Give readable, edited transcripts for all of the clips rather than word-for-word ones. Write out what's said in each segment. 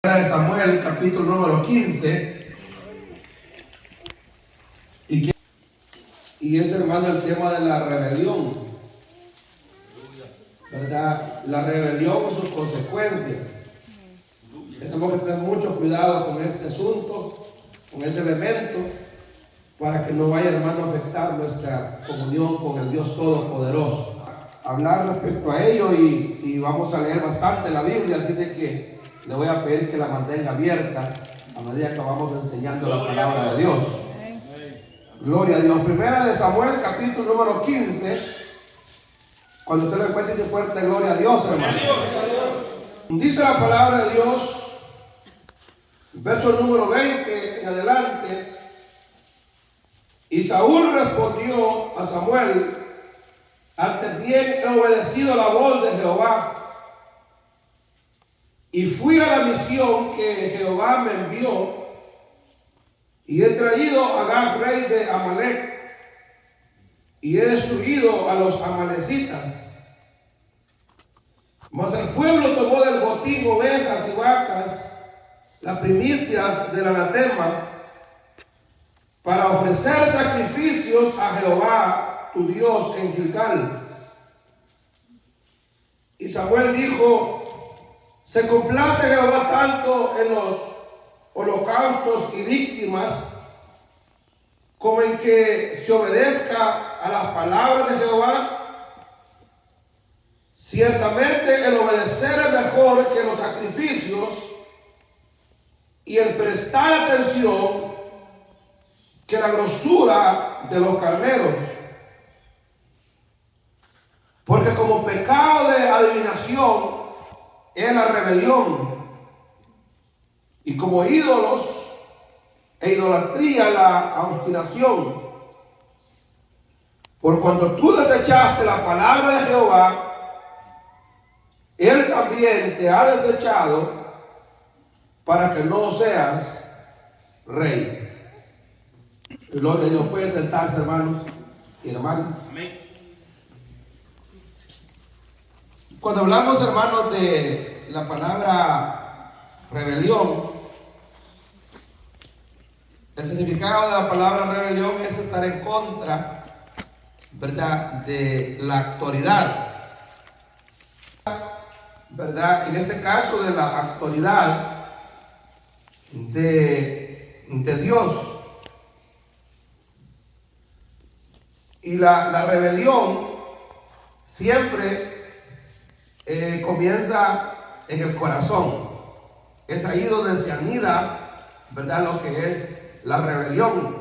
De Samuel, capítulo número 15, y es, hermano, el tema de la rebelión, ¿verdad? La rebelión y sus consecuencias. Tenemos que tener mucho cuidado con este asunto, con ese elemento, para que no vaya, hermano, a afectar nuestra comunión con el Dios Todopoderoso. Hablar respecto a ello y vamos a leer bastante la Biblia, así de que le voy a pedir que la mantenga abierta a medida que vamos enseñando la palabra de Dios. Gloria a Dios. Primera de Samuel, capítulo número 15. Cuando usted lo encuentre, dice fuerte gloria a Dios, hermano. Dice la palabra de Dios, verso número 20 en adelante. Y Saúl respondió a Samuel: antes bien he obedecido la voz de Jehová, y fui a la misión que Jehová me envió, y he traído a Agag, rey de Amalec, y he destruido a los amalecitas. Mas el pueblo tomó del botín ovejas y vacas, las primicias del anatema, para ofrecer sacrificios a Jehová tu Dios en Gilgal. Y Samuel dijo: se complace Jehová tanto en los holocaustos y víctimas, como en que se obedezca a las palabras de Jehová. Ciertamente el obedecer es mejor que los sacrificios, y el prestar atención que la grosura de los carneros. Porque como pecado de adivinación es la rebelión, y como ídolos e idolatría la obstinación. Por cuando tú desechaste la palabra de Jehová, Él también te ha desechado para que no seas rey. Gloria a Dios. Puede sentarse, hermanos y hermanas. Amén. Cuando hablamos, hermanos, de la palabra rebelión, el significado de la palabra rebelión es estar en contra, ¿verdad?, de la autoridad, ¿verdad? En este caso, de la autoridad de Dios. Y la rebelión siempre comienza en el corazón. Es ahí donde se anida, ¿verdad?, lo que es la rebelión.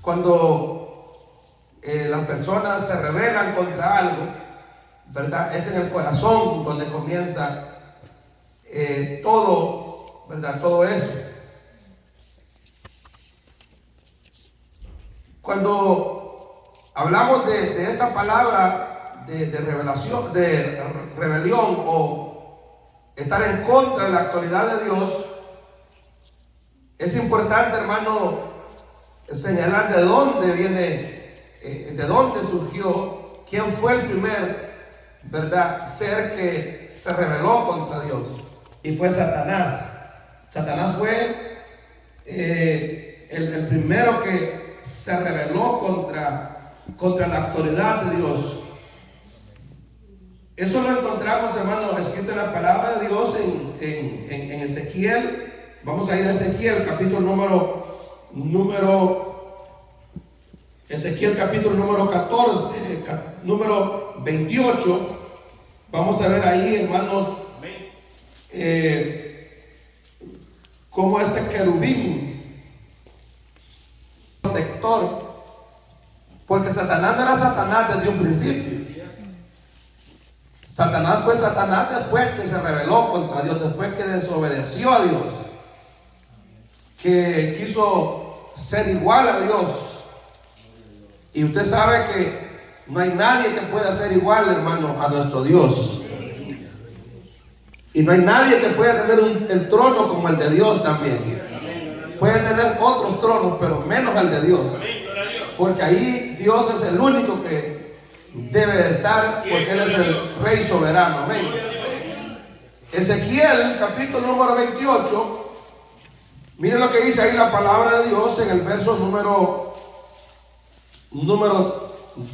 Cuando las personas se rebelan contra algo, ¿verdad?, es en el corazón donde comienza todo, ¿verdad?, todo eso. Cuando hablamos de esta palabra de revelación, de rebelión, o estar en contra de la autoridad de Dios, es importante, hermano, señalar de dónde viene, de dónde surgió, quién fue el primer, ¿verdad?, ser que se rebeló contra Dios. Y fue Satanás. Satanás fue el primero que se rebeló contra la autoridad de Dios. Eso lo encontramos, hermano, escrito en la palabra de Dios en Ezequiel. Vamos a ir a Ezequiel, capítulo Ezequiel capítulo número 14, número 28. Vamos a ver ahí, hermanos, como este querubín protector, porque Satanás no era Satanás desde un principio. Satanás fue Satanás después que se rebeló contra Dios, después que desobedeció a Dios, que quiso ser igual a Dios. Y usted sabe que no hay nadie que pueda ser igual, hermano, a nuestro Dios. Y no hay nadie que pueda tener el trono como el de Dios también. Pueden tener otros tronos, pero menos el de Dios. Porque ahí Dios es el único que debe de estar, porque Él es el Rey soberano. Amén. Ezequiel, capítulo número 28. Miren lo que dice ahí la palabra de Dios en el verso número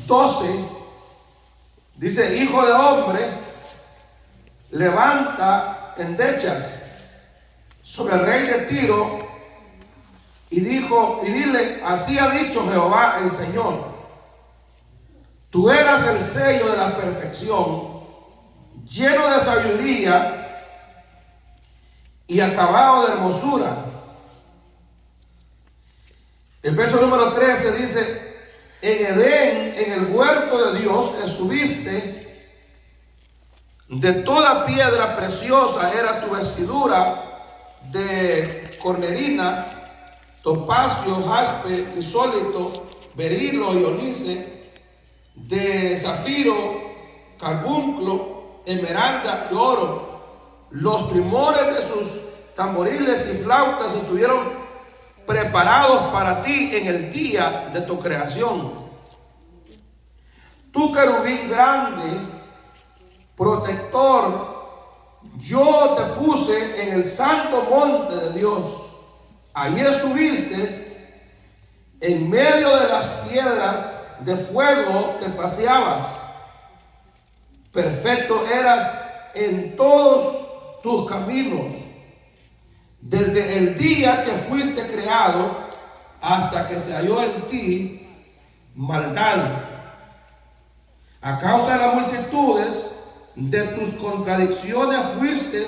12. Dice: hijo de hombre, levanta endechas sobre el rey de Tiro y dile: así ha dicho Jehová el Señor, tú eras el sello de la perfección, lleno de sabiduría y acabado de hermosura. El verso número 13 dice: en Edén, en el huerto de Dios, estuviste, de toda piedra preciosa era tu vestidura, de cornerina, topacio, jaspe, crisólito, berilo y onice, de zafiro, carbunclo, esmeralda y oro. Los primores de sus tamboriles y flautas estuvieron preparados para ti en el día de tu creación. Tu querubín grande, protector, yo te puse en el santo monte de Dios. Allí estuviste, en medio de las piedras de fuego te paseabas. Perfecto eras en todos tus caminos, desde el día que fuiste creado hasta que se halló en ti maldad. A causa de las multitudes de tus contradicciones fuiste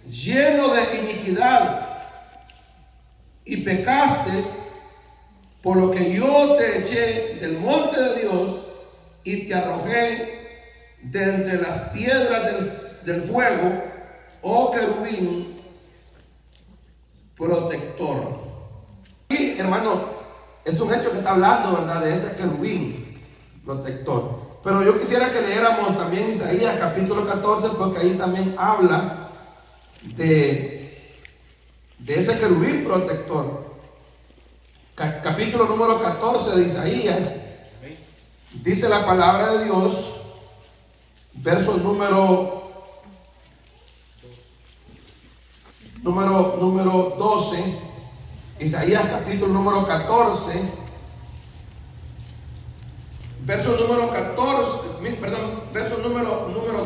lleno de iniquidad y pecaste, por lo que yo te eché del monte de Dios y te arrojé de entre las piedras del fuego, oh querubín protector. Y hermano, es un hecho que está hablando, ¿verdad?, de ese querubín protector. Pero yo quisiera que leyéramos también Isaías capítulo 14, porque ahí también habla de ese querubín protector. Capítulo número 14 de Isaías, dice la palabra de Dios, verso número 12, Isaías capítulo número 14, verso número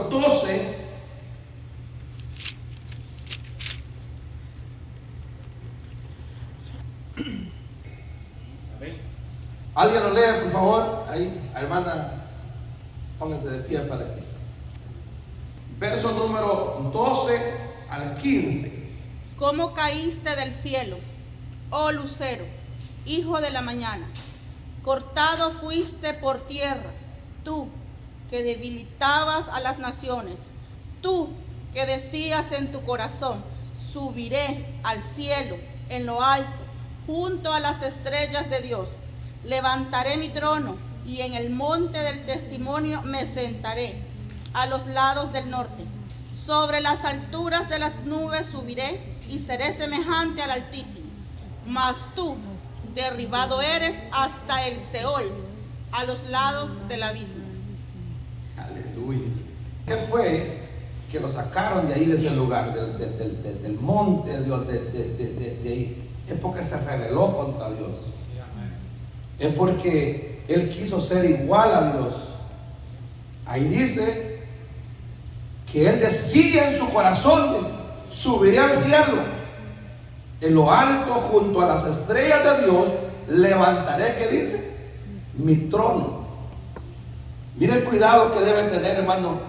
12. ¿Alguien lo lee, por favor? Ahí, hermana, pónganse de pie para que. Verso número 12 al 15. ¿Cómo caíste del cielo, oh lucero, hijo de la mañana? Cortado fuiste por tierra, tú que debilitabas a las naciones, tú que decías en tu corazón: subiré al cielo, en lo alto, junto a las estrellas de Dios. Levantaré mi trono y en el monte del testimonio me sentaré, a los lados del norte. Sobre las alturas de las nubes subiré y seré semejante al Altísimo. Mas tú, derribado eres hasta el Seol, a los lados del abismo. Aleluya. ¿Qué fue que lo sacaron de ahí, de ese lugar, del monte de Dios, de ahí? Es porque se rebeló contra Dios. Es porque él quiso ser igual a Dios. Ahí dice que él decía en su corazón: subiré al cielo, en lo alto, junto a las estrellas de Dios, levantaré, ¿qué dice?, mi trono. Mire el cuidado que debe tener, hermano,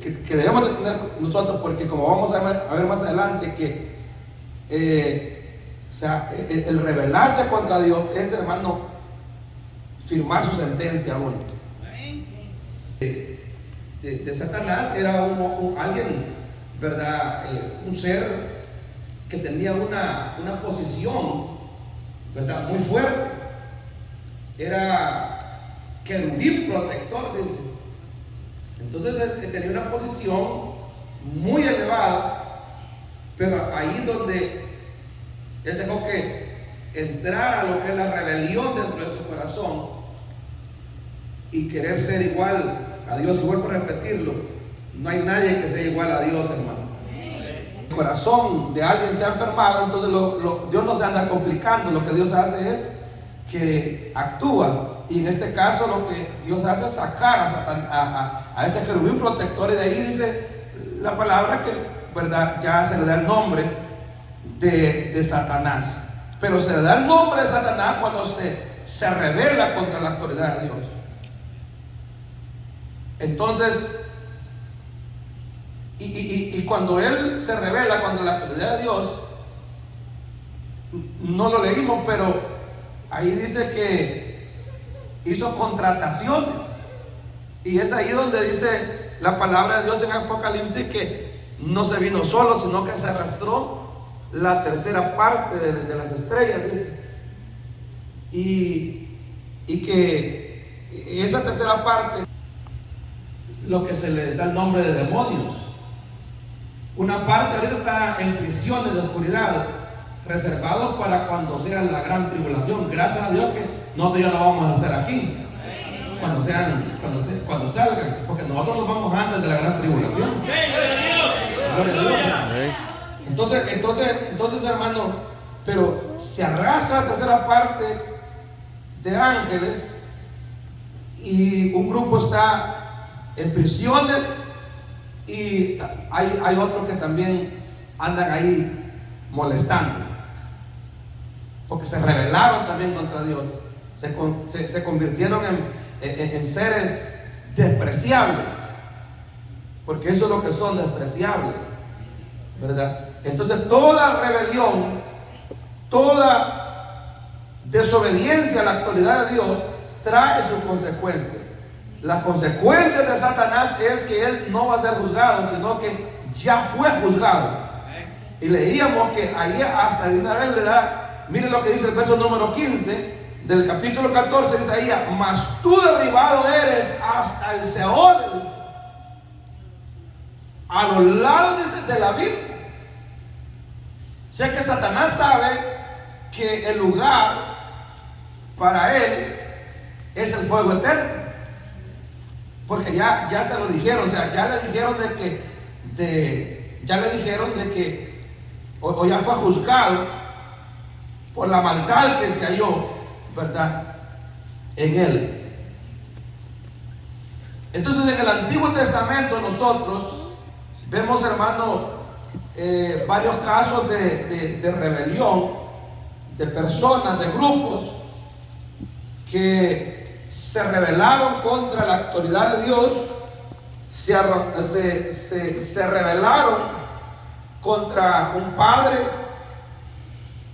que debemos de tener nosotros, porque como vamos a ver más adelante, que el rebelarse contra Dios es, hermano, firmar su sentencia a uno. De Satanás era alguien, ¿verdad?, un ser que tenía una posición, ¿verdad?, muy fuerte. Era querubín protector, dice. Entonces él tenía una posición muy elevada, pero ahí donde él dejó que entrara lo que es la rebelión dentro de su corazón y querer ser igual a Dios. Y vuelvo a repetirlo, No hay nadie que sea igual a Dios, hermano. El corazón de alguien se ha enfermado, entonces Dios no se anda complicando. Lo que Dios hace es que actúa, y en este caso lo que Dios hace es sacar a ese querubín protector, y de ahí dice la palabra que, ¿verdad?, ya se le da el nombre de Satanás. Pero se le da el nombre de Satanás cuando se rebela contra la autoridad de Dios. Entonces, y cuando él se rebela contra la autoridad de Dios, no lo leímos, pero ahí dice que hizo contrataciones, y es ahí donde dice la palabra de Dios en Apocalipsis que no se vino solo, sino que se arrastró la tercera parte de las estrellas, dice. Y que esa tercera parte, lo que se le da el nombre de demonios. Una parte ahorita está en prisiones de oscuridad, reservado para cuando sea la gran tribulación. Gracias a Dios que nosotros ya no vamos a estar aquí cuando salgan, porque nosotros nos vamos antes de la gran tribulación. Gloria a Dios. Entonces, hermano, pero se arrastra la tercera parte de ángeles, y un grupo está en prisiones, y hay otros que también andan ahí molestando, porque se rebelaron también contra Dios, se convirtieron en seres despreciables, porque eso es lo que son, despreciables, ¿verdad? Entonces toda rebelión, toda desobediencia a la autoridad de Dios trae sus consecuencias. Las consecuencias de Satanás es que él no va a ser juzgado, sino que ya fue juzgado. Y leíamos que ahí hasta de una vez le da, miren lo que dice el verso número 15 del capítulo 14 de Isaías: mas tú derribado eres hasta el Seol, a los lados, dice, de la vida. Sé que Satanás sabe que el lugar para él es el fuego eterno, porque ya se lo dijeron, o sea, ya le dijeron de que o ya fue juzgado por la maldad que se halló, ¿verdad?, en él. Entonces, en el Antiguo Testamento nosotros vemos, hermano, varios casos de rebelión, de personas, de grupos que se rebelaron contra la autoridad de Dios, se rebelaron contra un padre,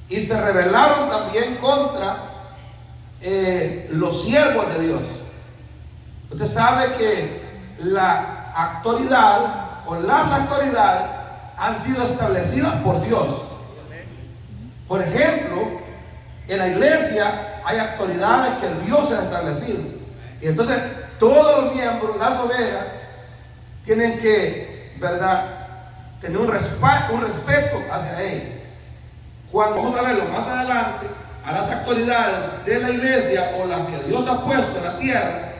y se rebelaron también contra los siervos de Dios. Usted sabe que la autoridad o las autoridades han sido establecidas por Dios. Por ejemplo, en la iglesia hay autoridades que Dios ha establecido, y entonces todos los miembros, las ovejas, tienen que, ¿verdad?, tener un respeto hacia él. Cuando vamos a verlo más adelante, a las autoridades de la iglesia o las que Dios ha puesto en la tierra,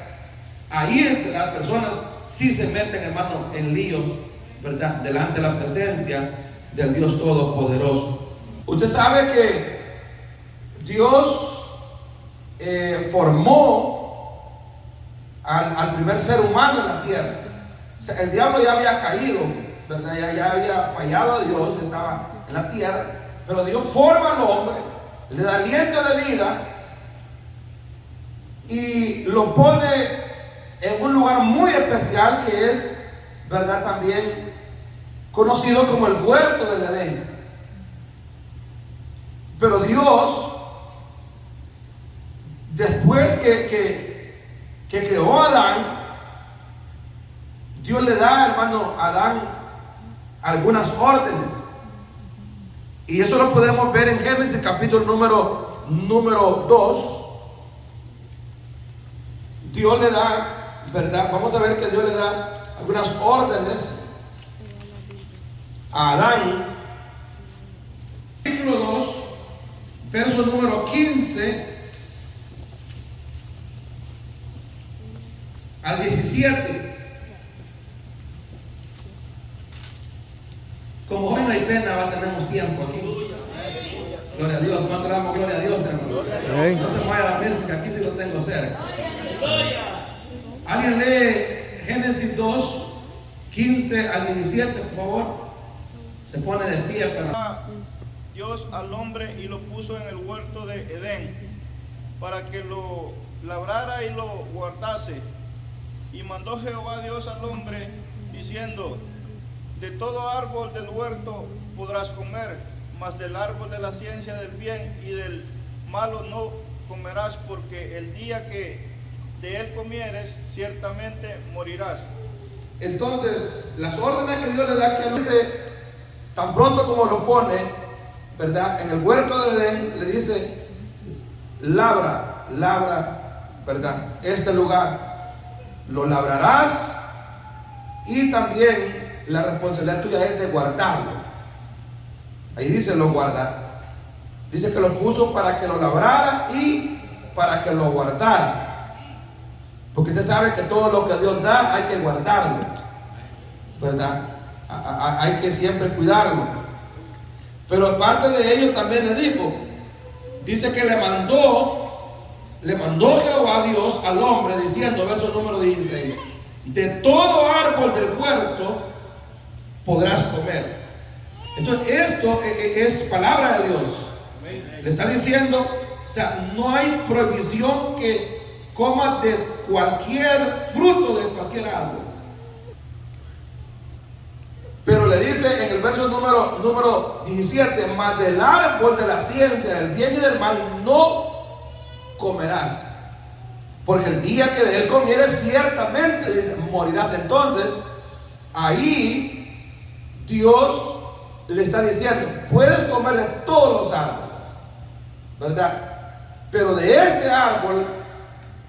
ahí las personas sí se meten, hermano, en líos, ¿verdad?, delante de la presencia del Dios Todopoderoso. Usted sabe que Dios formó al primer ser humano en la tierra. O sea, el diablo ya había caído, ¿verdad? Ya había fallado a Dios, estaba en la tierra, pero Dios forma al hombre, le da aliento de vida y lo pone en un lugar muy especial que es, ¿verdad?, también conocido como el huerto del Edén. Pero Dios, después que creó a Adán, Dios le da, hermano, a Adán algunas órdenes. Y eso lo podemos ver en Génesis capítulo número 2. Dios le da, ¿verdad? Vamos a ver que Dios le da algunas órdenes a Adán. Capítulo 2, verso número 15 al 17. tiempo aquí. Gloria a Dios. ¿Cuánto le damos gloria a Dios, hermano? No se vaya a dormir porque aquí sí lo tengo cerca. Alguien lee Génesis 2, 15 al 17, por favor. Se pone de pie para... Dios al hombre y lo puso en el huerto de Edén para que lo labrara y lo guardase. Y mandó Jehová Dios al hombre diciendo: de todo árbol del huerto podrás comer, mas del árbol de la ciencia del bien y del malo no comerás, porque el día que de él comieres ciertamente morirás. Entonces, las órdenes que Dios le da, que dice, tan pronto como lo pone, ¿verdad? En el huerto de Edén le dice: labra, ¿verdad? Este lugar lo labrarás, y también la responsabilidad tuya es de guardarlo. Ahí dice lo guardar. Dice que lo puso para que lo labrara y para que lo guardara. Porque usted sabe que todo lo que Dios da hay que guardarlo, ¿verdad? Hay que siempre cuidarlo. Pero aparte de ello también le dijo, dice que le mandó Jehová Dios al hombre diciendo, verso número 16: de todo árbol del huerto podrás comer. Entonces esto es palabra de Dios. Le está diciendo, o sea, no hay prohibición que comas de cualquier fruto de cualquier árbol. Pero le dice en el verso número 17: mas del árbol de la ciencia del bien y del mal no comerás, porque el día que de él comieres ciertamente, le dice, morirás. Entonces ahí Dios le está diciendo, puedes comer de todos los árboles, ¿verdad? Pero de este árbol,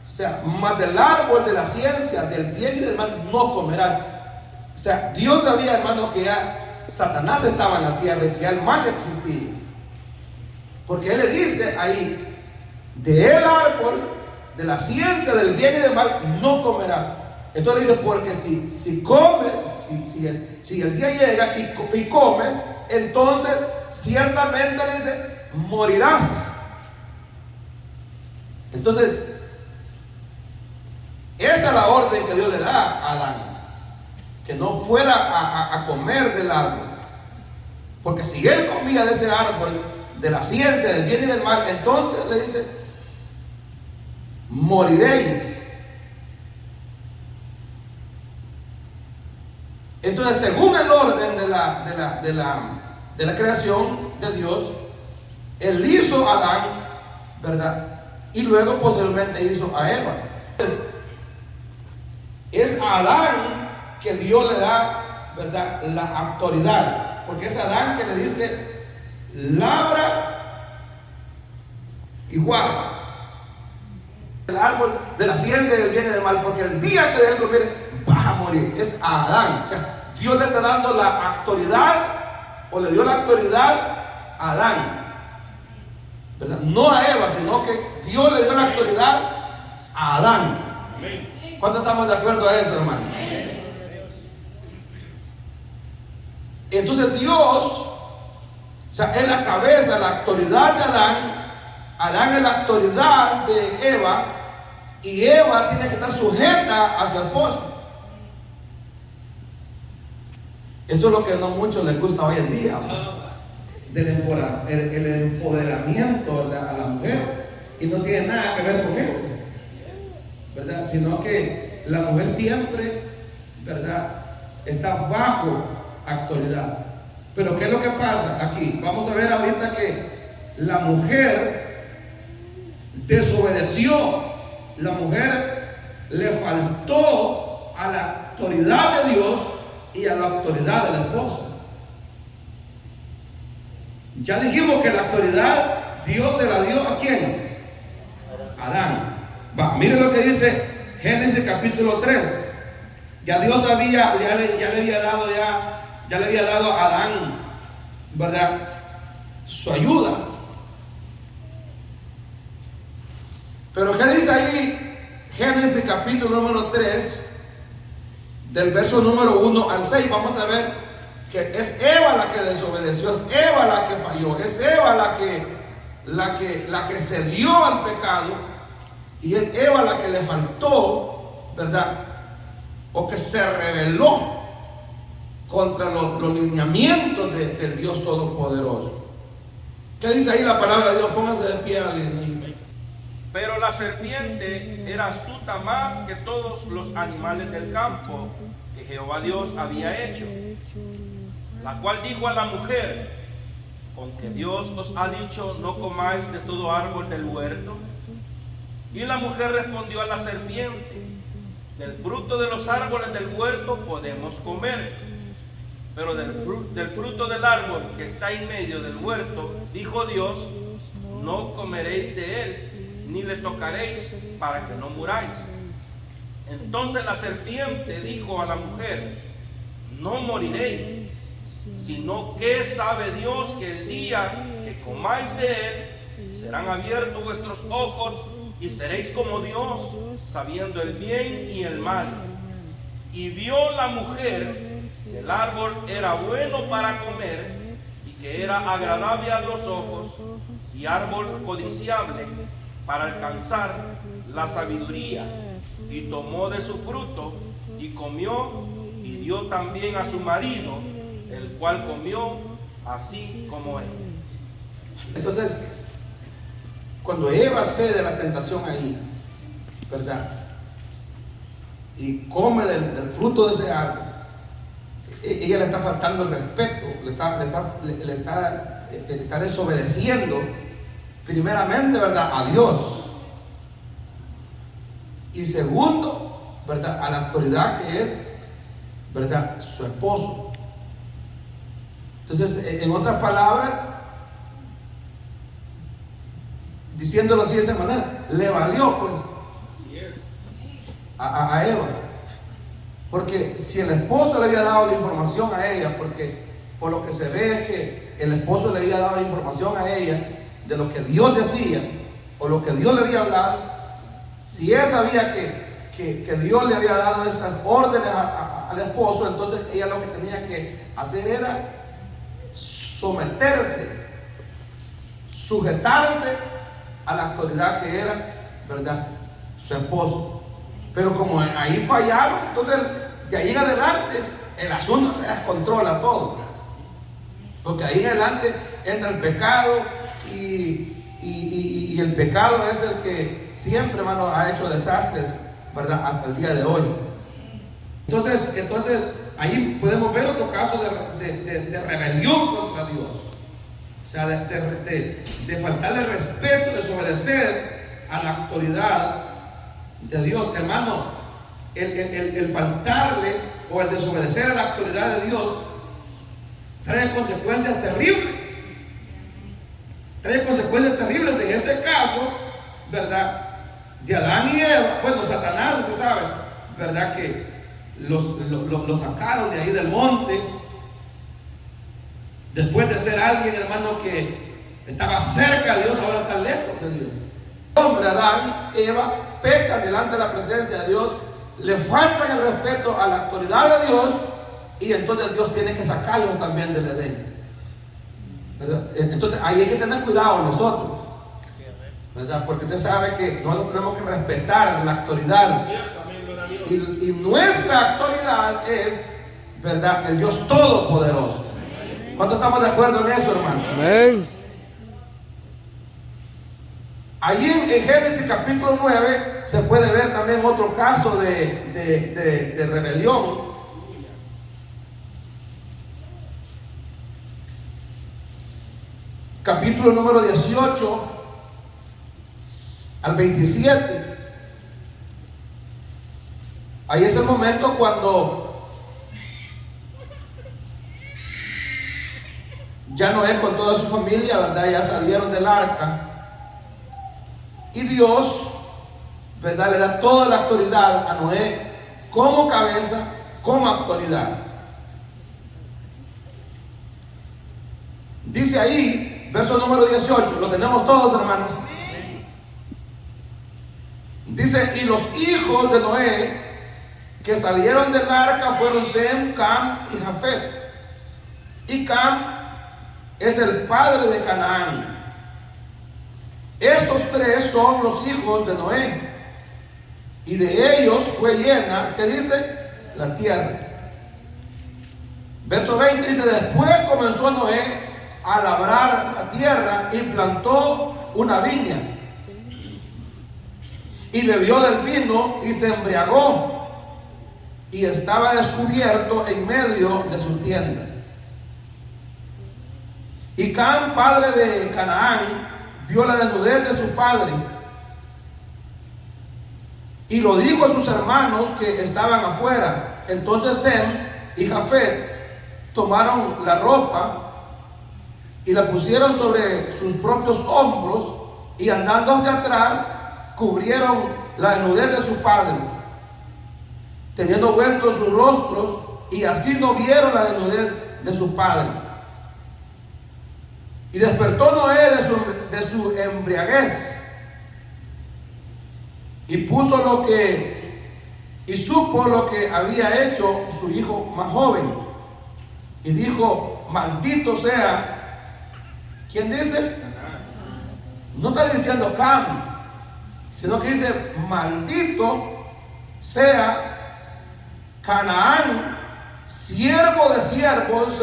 o sea, más del árbol de la ciencia del bien y del mal no comerás. O sea, Dios sabía, hermano, que ya Satanás estaba en la tierra y que ya el mal existía, porque él le dice ahí, del árbol de la ciencia del bien y del mal no comerás. Entonces dice, porque si comes, si el día llega y comes, entonces ciertamente le dice, morirás. Entonces esa es la orden que Dios le da a Adán, que no fuera a comer del árbol, porque si él comía de ese árbol de la ciencia del bien y del mal, entonces le dice, moriréis. Entonces, según el orden de la creación de Dios, él hizo a Adán, ¿verdad? Y luego posteriormente hizo a Eva. Entonces, es a Adán que Dios le da, ¿verdad?, la autoridad, porque es Adán que le dice, labra y guarda el árbol de la ciencia del bien y del mal, porque el día que de él comiere vas a morir. Es a Adán. O sea, Dios le está dando la autoridad, o le dio la autoridad a Adán, ¿verdad? No a Eva, sino que Dios le dio la autoridad a Adán. ¿Cuántos estamos de acuerdo a eso, hermano? Entonces Dios, o sea, es la cabeza, la autoridad de Adán. Adán es la autoridad de Eva, y Eva tiene que estar sujeta a su esposo. Eso es lo que no mucho les gusta hoy en día, el empoderamiento, ¿verdad?, a la mujer, y no tiene nada que ver con eso, ¿verdad? Sino que la mujer siempre, ¿verdad?, está bajo autoridad. Pero ¿qué es lo que pasa aquí? Vamos a ver ahorita que la mujer desobedeció, la mujer le faltó a la autoridad de Dios y a la autoridad del esposo. Ya dijimos que la autoridad Dios se la dio ¿a quién? A Adán. Miren lo que dice Génesis capítulo 3. Ya Dios le había dado a Adán, ¿verdad?, su ayuda. Pero ¿qué dice ahí Génesis capítulo número 3, del verso número 1 al 6? Vamos a ver que es Eva la que desobedeció, es Eva la que falló, es Eva la que cedió al pecado, y es Eva la que le faltó, ¿verdad? O que se rebeló contra los lineamientos del Dios Todopoderoso. ¿Qué dice ahí la palabra de Dios? Pónganse de pie al. Pero la serpiente era astuta más que todos los animales del campo que Jehová Dios había hecho, la cual dijo a la mujer: ¿con que Dios os ha dicho no comáis de todo árbol del huerto? Y la mujer respondió a la serpiente: del fruto de los árboles del huerto podemos comer, pero del fruto del árbol que está en medio del huerto, dijo Dios, no comeréis de él, ni le tocaréis, para que no muráis. Entonces la serpiente dijo a la mujer: no moriréis, sino que sabe Dios que el día que comáis de él, serán abiertos vuestros ojos, y seréis como Dios, sabiendo el bien y el mal. Y vio la mujer que el árbol era bueno para comer, y que era agradable a los ojos, y árbol codiciable para alcanzar la sabiduría, y tomó de su fruto, y comió, y dio también a su marido, el cual comió así como él. Entonces, cuando Eva cede la tentación ahí, ¿verdad? Y come del fruto de ese árbol, ella le está faltando el respeto, le está desobedeciendo, primeramente, ¿verdad?, a Dios. Y segundo, ¿verdad?, a la autoridad que es, ¿verdad?, su esposo. Entonces, en otras palabras, diciéndolo así de esa manera, le valió pues a Eva. Porque si el esposo le había dado la información a ella, porque por lo que se ve es que el esposo le había dado la información a ella de lo que Dios decía o lo que Dios le había hablado, si ella sabía que Dios le había dado estas órdenes al esposo, entonces ella lo que tenía que hacer era someterse, sujetarse a la autoridad que era, ¿verdad?, su esposo. Pero como ahí fallaron, entonces de ahí en adelante el asunto se descontrola todo, porque ahí en adelante entra el pecado y el pecado es el que siempre, hermano, ha hecho desastres, ¿verdad?, hasta el día de hoy. Entonces ahí podemos ver otro caso de rebelión contra Dios. O sea, de faltarle respeto, desobedecer a la autoridad de Dios. Hermano, el faltarle o el desobedecer a la autoridad de Dios trae consecuencias terribles. Trae consecuencias terribles. En este caso, ¿verdad?, de Adán y Eva. Bueno, Satanás, usted sabe, ¿verdad?, que los sacaron de ahí del monte. Después de ser alguien, hermano, que estaba cerca de Dios, ahora está lejos de Dios. El hombre, Adán, Eva, pecan delante de la presencia de Dios, le faltan el respeto a la autoridad de Dios, y entonces Dios tiene que sacarlos también del Edén, ¿verdad? Entonces ahí hay que tener cuidado nosotros, ¿verdad? Porque usted sabe que nosotros tenemos que respetar la autoridad, y nuestra autoridad es, ¿verdad?, el Dios Todopoderoso. ¿Cuántos estamos de acuerdo en eso, hermano? Amén. Allí en Génesis capítulo 9 se puede ver también otro caso de rebelión. Capítulo número 18 al 27. Ahí es el momento cuando ya Noé con toda su familia, ¿verdad?, ya salieron del arca. Y Dios, ¿verdad?, le da toda la autoridad a Noé como cabeza, como autoridad. Dice ahí, verso número 18, lo tenemos todos, hermanos. Dice: y los hijos de Noé que salieron del arca fueron Sem, Cam y Jafet. y Cam es el padre de Canaán. Estos tres son los hijos de Noé, y de ellos fue llena, ¿qué dice? La tierra. Verso 20 dice: después comenzó Noé a labrar la tierra y plantó una viña, y bebió del vino y se embriagó, y estaba descubierto en medio de su tienda. Y Cam, padre de Canaán, vio la desnudez de su padre y lo dijo a sus hermanos que estaban afuera. Entonces Sem y Jafet tomaron la ropa y la pusieron sobre sus propios hombros, y andando hacia atrás cubrieron la desnudez de su padre, teniendo vueltos sus rostros, y así no vieron la desnudez de su padre. Y despertó Noé de su embriaguez, y supo lo que había hecho su hijo más joven, y dijo: maldito sea. ¿Quién dice? No está diciendo Cam, sino que dice: maldito sea Canaán, siervo de siervos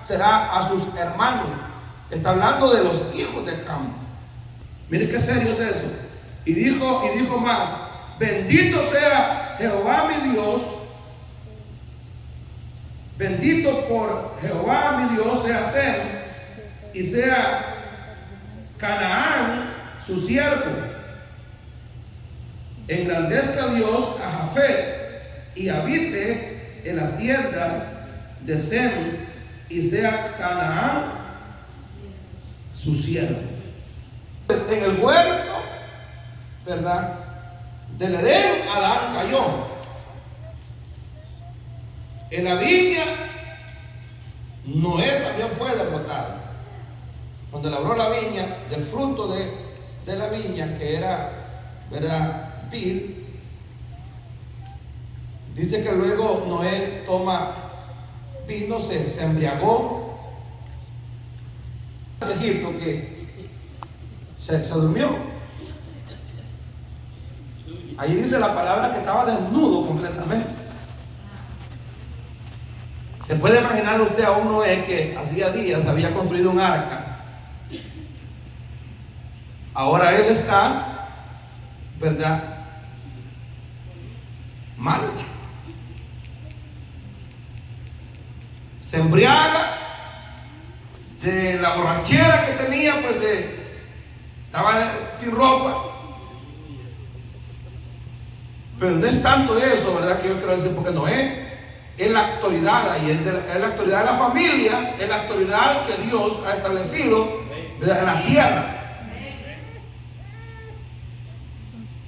será a sus hermanos. Está hablando de los hijos de Cam. Miren qué serio es eso. Y dijo más: bendito sea Jehová mi Dios, bendito por Jehová mi Dios sea Sem, y sea Canaán su siervo. Engrandezca Dios a Jafet, y habite en las tiendas de Sem, y sea Canaán su siervo. Pues en el huerto, ¿verdad?, del Edén, Adán cayó. En la viña, Noé también fue derrotado. Cuando labró la viña, del fruto de la viña, que era, ¿verdad?, vid, dice que luego Noé toma vino, se embriagó. Egipto, que se durmió. Ahí dice la palabra que estaba desnudo completamente. Se puede imaginar usted a un Noé que hacía días había construido un arca. Ahora él está, ¿verdad?, mal. Se embriaga de la borrachera que tenía, pues estaba sin ropa. Pero no es tanto eso, ¿verdad?, que yo quiero decir, porque Noé es la autoridad ahí, es la autoridad de la familia, es la autoridad que Dios ha establecido, ¿verdad?, en la tierra.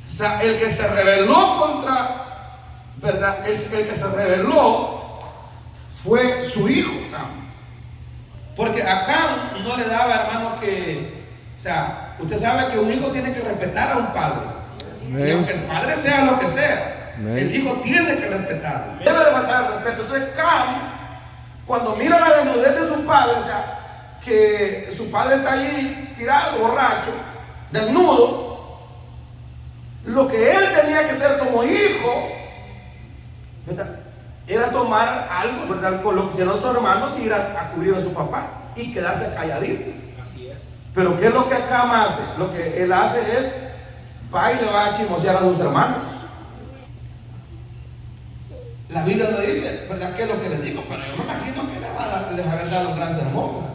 O sea, el que se rebeló contra, ¿verdad?, el que se rebeló fue su hijo Cam. Porque a Cam no le daba, hermano, que, o sea, usted sabe que un hijo tiene que respetar a un padre. Y aunque el padre sea lo que sea, el hijo tiene que respetarlo. Debe de faltar el respeto. Entonces Cam, cuando mira la desnudez de su padre, o sea, que su padre está allí tirado, borracho, desnudo, lo que él tenía que hacer como hijo, ¿verdad?, era tomar algo, ¿verdad?, con lo que hicieron otros hermanos, y ir a cubrir a su papá y quedarse calladito. Así es. Pero ¿qué es lo que Cam hace? Lo que él hace es, va y le va a chismosear a sus hermanos. La Biblia no dice, ¿verdad?, qué es lo que les digo, pero yo me imagino que les haber dado un gran sermón, ¿verdad?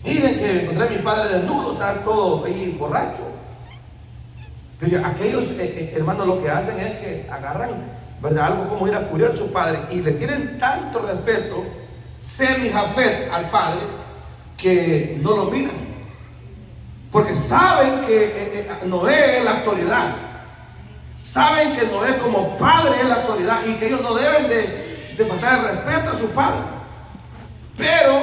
Miren que encontré a mi padre desnudo, está todo ahí borracho. Pero aquellos hermanos lo que hacen es que agarran, ¿verdad?, algo como ir a cubrir a su padre, y le tienen tanto respeto, Sem y Jafet, al padre, que no lo miran, porque saben que Noé es la autoridad, saben que Noé como padre es la autoridad, y que ellos no deben de faltar el respeto a su padre. Pero,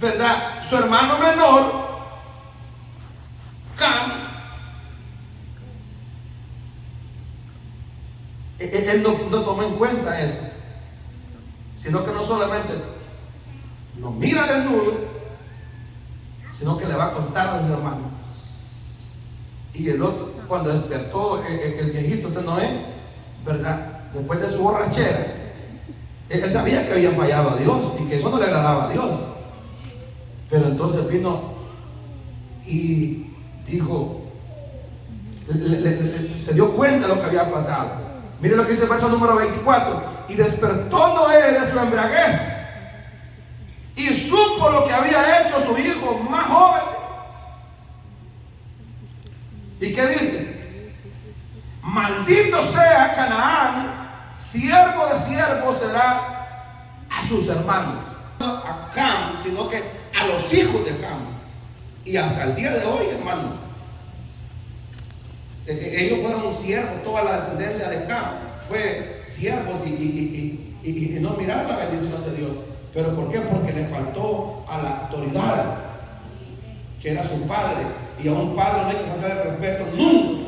¿verdad?, su hermano menor, Cam, él no tomó en cuenta eso, sino que no solamente no mira desnudo, sino que le va a contar a sus hermanos. Y el otro, cuando despertó el viejito de Noé, ¿verdad? Después de su borrachera, él sabía que había fallado a Dios y que eso no le agradaba a Dios. Pero entonces vino y dijo, se dio cuenta de lo que había pasado. Miren lo que dice el verso número 24. Y despertó Noé de su embriaguez y supo lo que había hecho sus hijos más jóvenes. ¿Y qué dice? Maldito sea Canaán, siervo de siervos será a sus hermanos. No a Cam, sino que a los hijos de Cam. Y hasta el día de hoy, hermano, ellos fueron siervos, toda la descendencia de Cam fue siervos y no miraron la bendición de Dios. ¿Pero por qué? Porque le faltó a la autoridad, que era su padre. Y a un padre no hay que faltar el respeto nunca.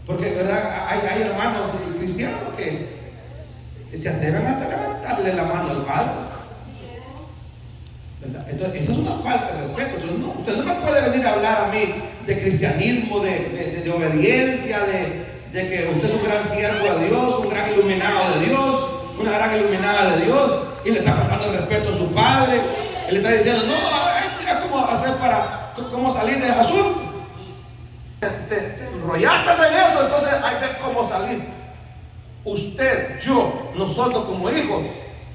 Porque ¿verdad? Hay hermanos cristianos que se atreven hasta levantarle la mano al padre, ¿verdad? Entonces esa es una falta de respeto. Entonces, usted no me puede venir a hablar a mí de cristianismo, de obediencia, de que usted es un gran siervo de Dios, un gran iluminado de Dios, una gran iluminada de Dios, y le está faltando el respeto a su padre. Él le está diciendo, no, mira cómo hacer cómo salir de ese asunto. Te enrollaste en eso, entonces hay que cómo salir. Usted, yo, nosotros como hijos,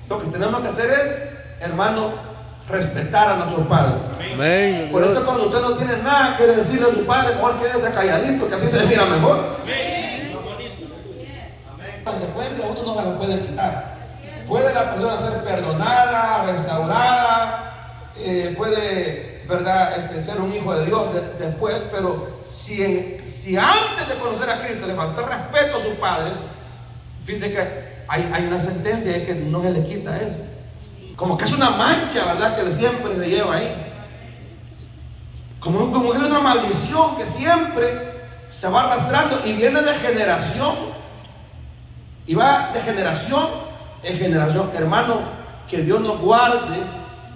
lo que tenemos que hacer es, hermano, respetar a nuestros padres. Amén. Por eso cuando usted no tiene nada que decirle a su padre, mejor quédese calladito, que así se mira mejor. Consecuencias uno no se las puede quitar. Puede la persona ser perdonada, restaurada, puede, ¿verdad?, ser un hijo de Dios después, pero si antes de conocer a Cristo le faltó respeto a su padre, fíjese que hay una sentencia que no se le quita eso. Como que es una mancha, ¿verdad?, que siempre se lleva ahí. Como que es una maldición que siempre se va arrastrando y viene de generación. Y va de generación en generación. Hermano, que Dios nos guarde,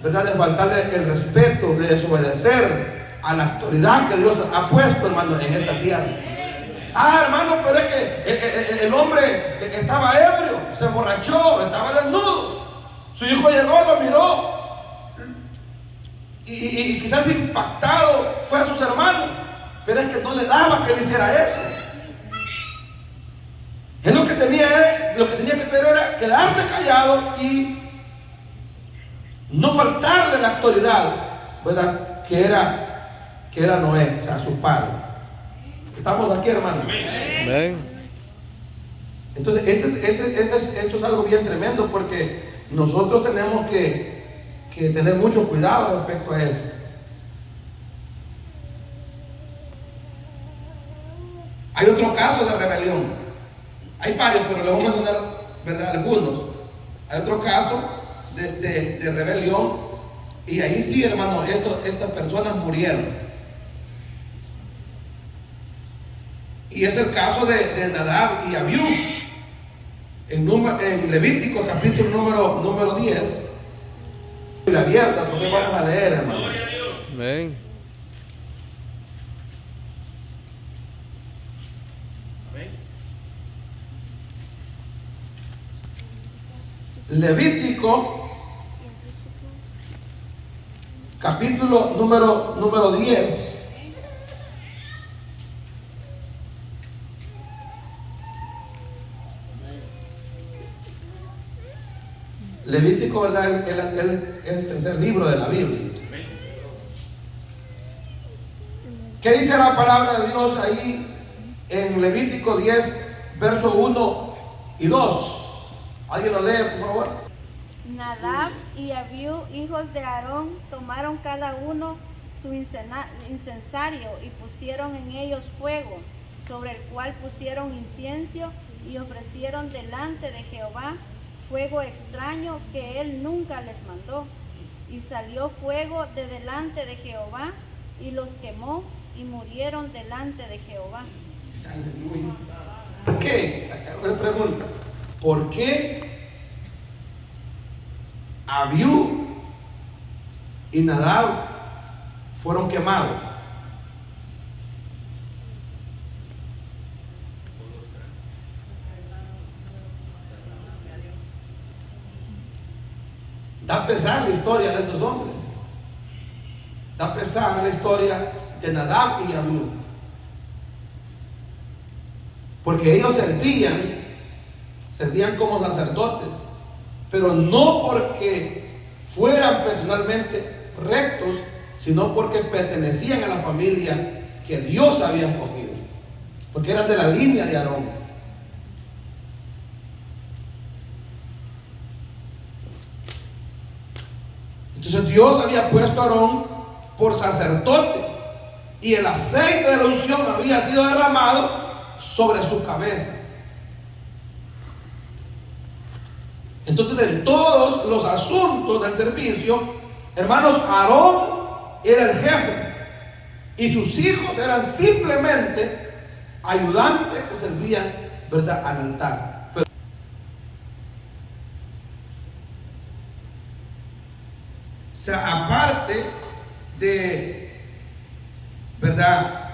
¿verdad?, de faltarle el respeto, de desobedecer a la autoridad que Dios ha puesto, hermano, en esta tierra. Hermano, pero es que el hombre estaba ebrio, se emborrachó, estaba desnudo. Su hijo llegó, lo miró y quizás impactado fue a sus hermanos, pero es que no le daba que le hiciera eso. Él lo que tenía que hacer era quedarse callado y no faltarle la autoridad, ¿verdad?, que era Noé, o sea, su padre. Estamos aquí, hermano. Amén. Entonces, esto es algo bien tremendo, porque nosotros tenemos que tener mucho cuidado respecto a eso. Hay otro caso de rebelión. Hay varios, pero les voy a mencionar, ¿verdad?, algunos. Hay otro caso de rebelión, y ahí sí, hermano, estas personas murieron. Y es el caso de Nadab y Abiú. En Levítico capítulo número 10. La abierta, porque vamos a leer, hermano. Amén. Levítico capítulo número 10. Levítico, ¿verdad?, es el tercer libro de la Biblia. ¿Qué dice la palabra de Dios ahí en Levítico 10, verso 1 y 2? ¿Alguien lo lee, por favor? Nadab y Abiú, hijos de Aarón, tomaron cada uno su incensario y pusieron en ellos fuego, sobre el cual pusieron incienso y ofrecieron delante de Jehová fuego extraño que él nunca les mandó. Y salió fuego de delante de Jehová y los quemó y murieron delante de Jehová. Aleluya. ¿Por qué? Una pregunta. ¿Por qué Abiú y Nadab fueron quemados. Da pesar la historia de estos hombres. Da pesar la historia de Nadab y Abiú. Porque ellos servían como sacerdotes, pero no porque fueran personalmente rectos, sino porque pertenecían a la familia que Dios había escogido, porque eran de la línea de Aarón. Entonces Dios había puesto a Aarón por sacerdote y el aceite de la unción había sido derramado sobre su cabeza. Entonces, en todos los asuntos del servicio, hermanos, Aarón era el jefe y sus hijos eran simplemente ayudantes que servían, ¿verdad?, al altar. Pero, o sea, aparte de, ¿verdad?,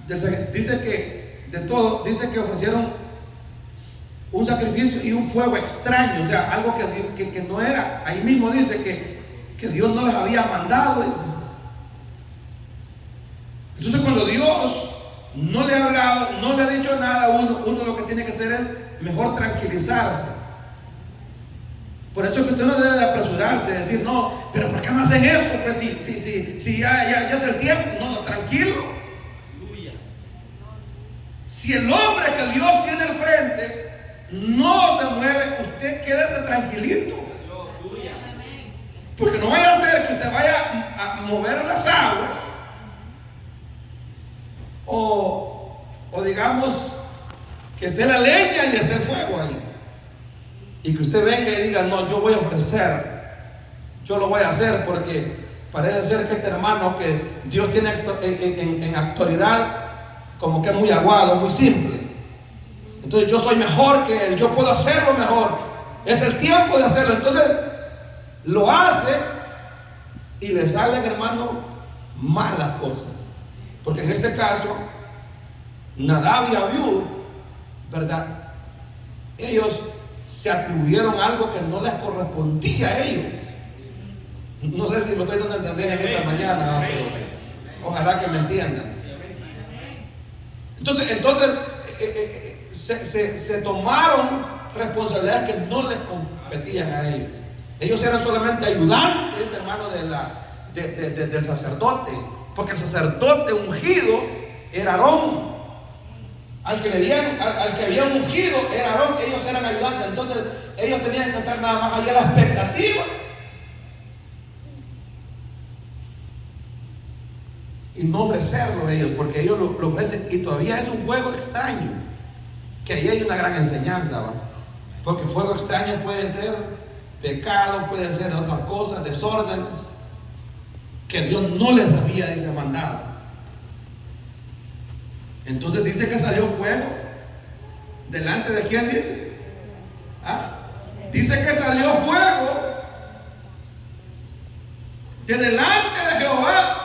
dice que de todo, dice que ofrecieron un sacrificio y un fuego extraño, o sea, algo que no era. Ahí mismo dice que Dios no les había mandado. Dice. Entonces, cuando Dios no le ha hablado, no le ha dicho nada, uno lo que tiene que hacer es mejor tranquilizarse. Por eso es que usted no debe de apresurarse, de decir, no, pero ¿por qué no hacen esto? Pues si ya es el tiempo. No, tranquilo. Si el hombre que Dios tiene al frente no se mueve, usted quédese tranquilito. Porque no vaya a ser que usted vaya a mover las aguas o digamos que esté la leña y esté el fuego ahí. Y que usted venga y diga, no, yo voy a ofrecer, yo lo voy a hacer porque parece ser que este hermano que Dios tiene en autoridad como que es muy aguado, muy simple. Entonces yo soy mejor que él, yo puedo hacerlo mejor, es el tiempo de hacerlo. Entonces lo hace y le salen, hermano, malas cosas. Porque en este caso Nadab y Abiú, ¿verdad?, ellos se atribuyeron algo que no les correspondía a ellos. No sé si lo estoy dando a entender en esta mañana, pero ojalá que me entiendan. Entonces se tomaron responsabilidades que no les competían a ellos. Ellos eran solamente ayudantes, hermano, del sacerdote, porque el sacerdote ungido era Aarón. Al que habían ungido era Aarón. Ellos eran ayudantes. Entonces ellos tenían que estar nada más allá a la expectativa y no ofrecerlo ellos, porque ellos lo ofrecen. Y todavía es un juego extraño, que ahí hay una gran enseñanza, ¿va? Porque fuego extraño puede ser pecado, puede ser otras cosas, desórdenes que Dios no les había, dice, mandado. Entonces dice que salió fuego. ¿Delante de quién dice? Dice que salió fuego de delante de Jehová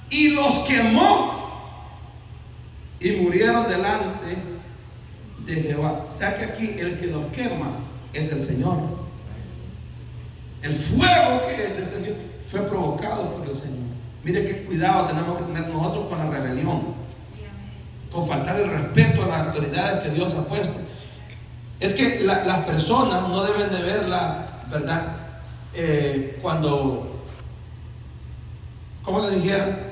y los quemó y murieron delante de Jehová. O sea que aquí el que los quema es el Señor. El fuego que descendió fue provocado por el Señor. Mire qué cuidado tenemos que tener nosotros con la rebelión, con faltar el respeto a las autoridades que Dios ha puesto. Es que las personas no deben de verla, ¿verdad? Cuando, ¿cómo le dijera?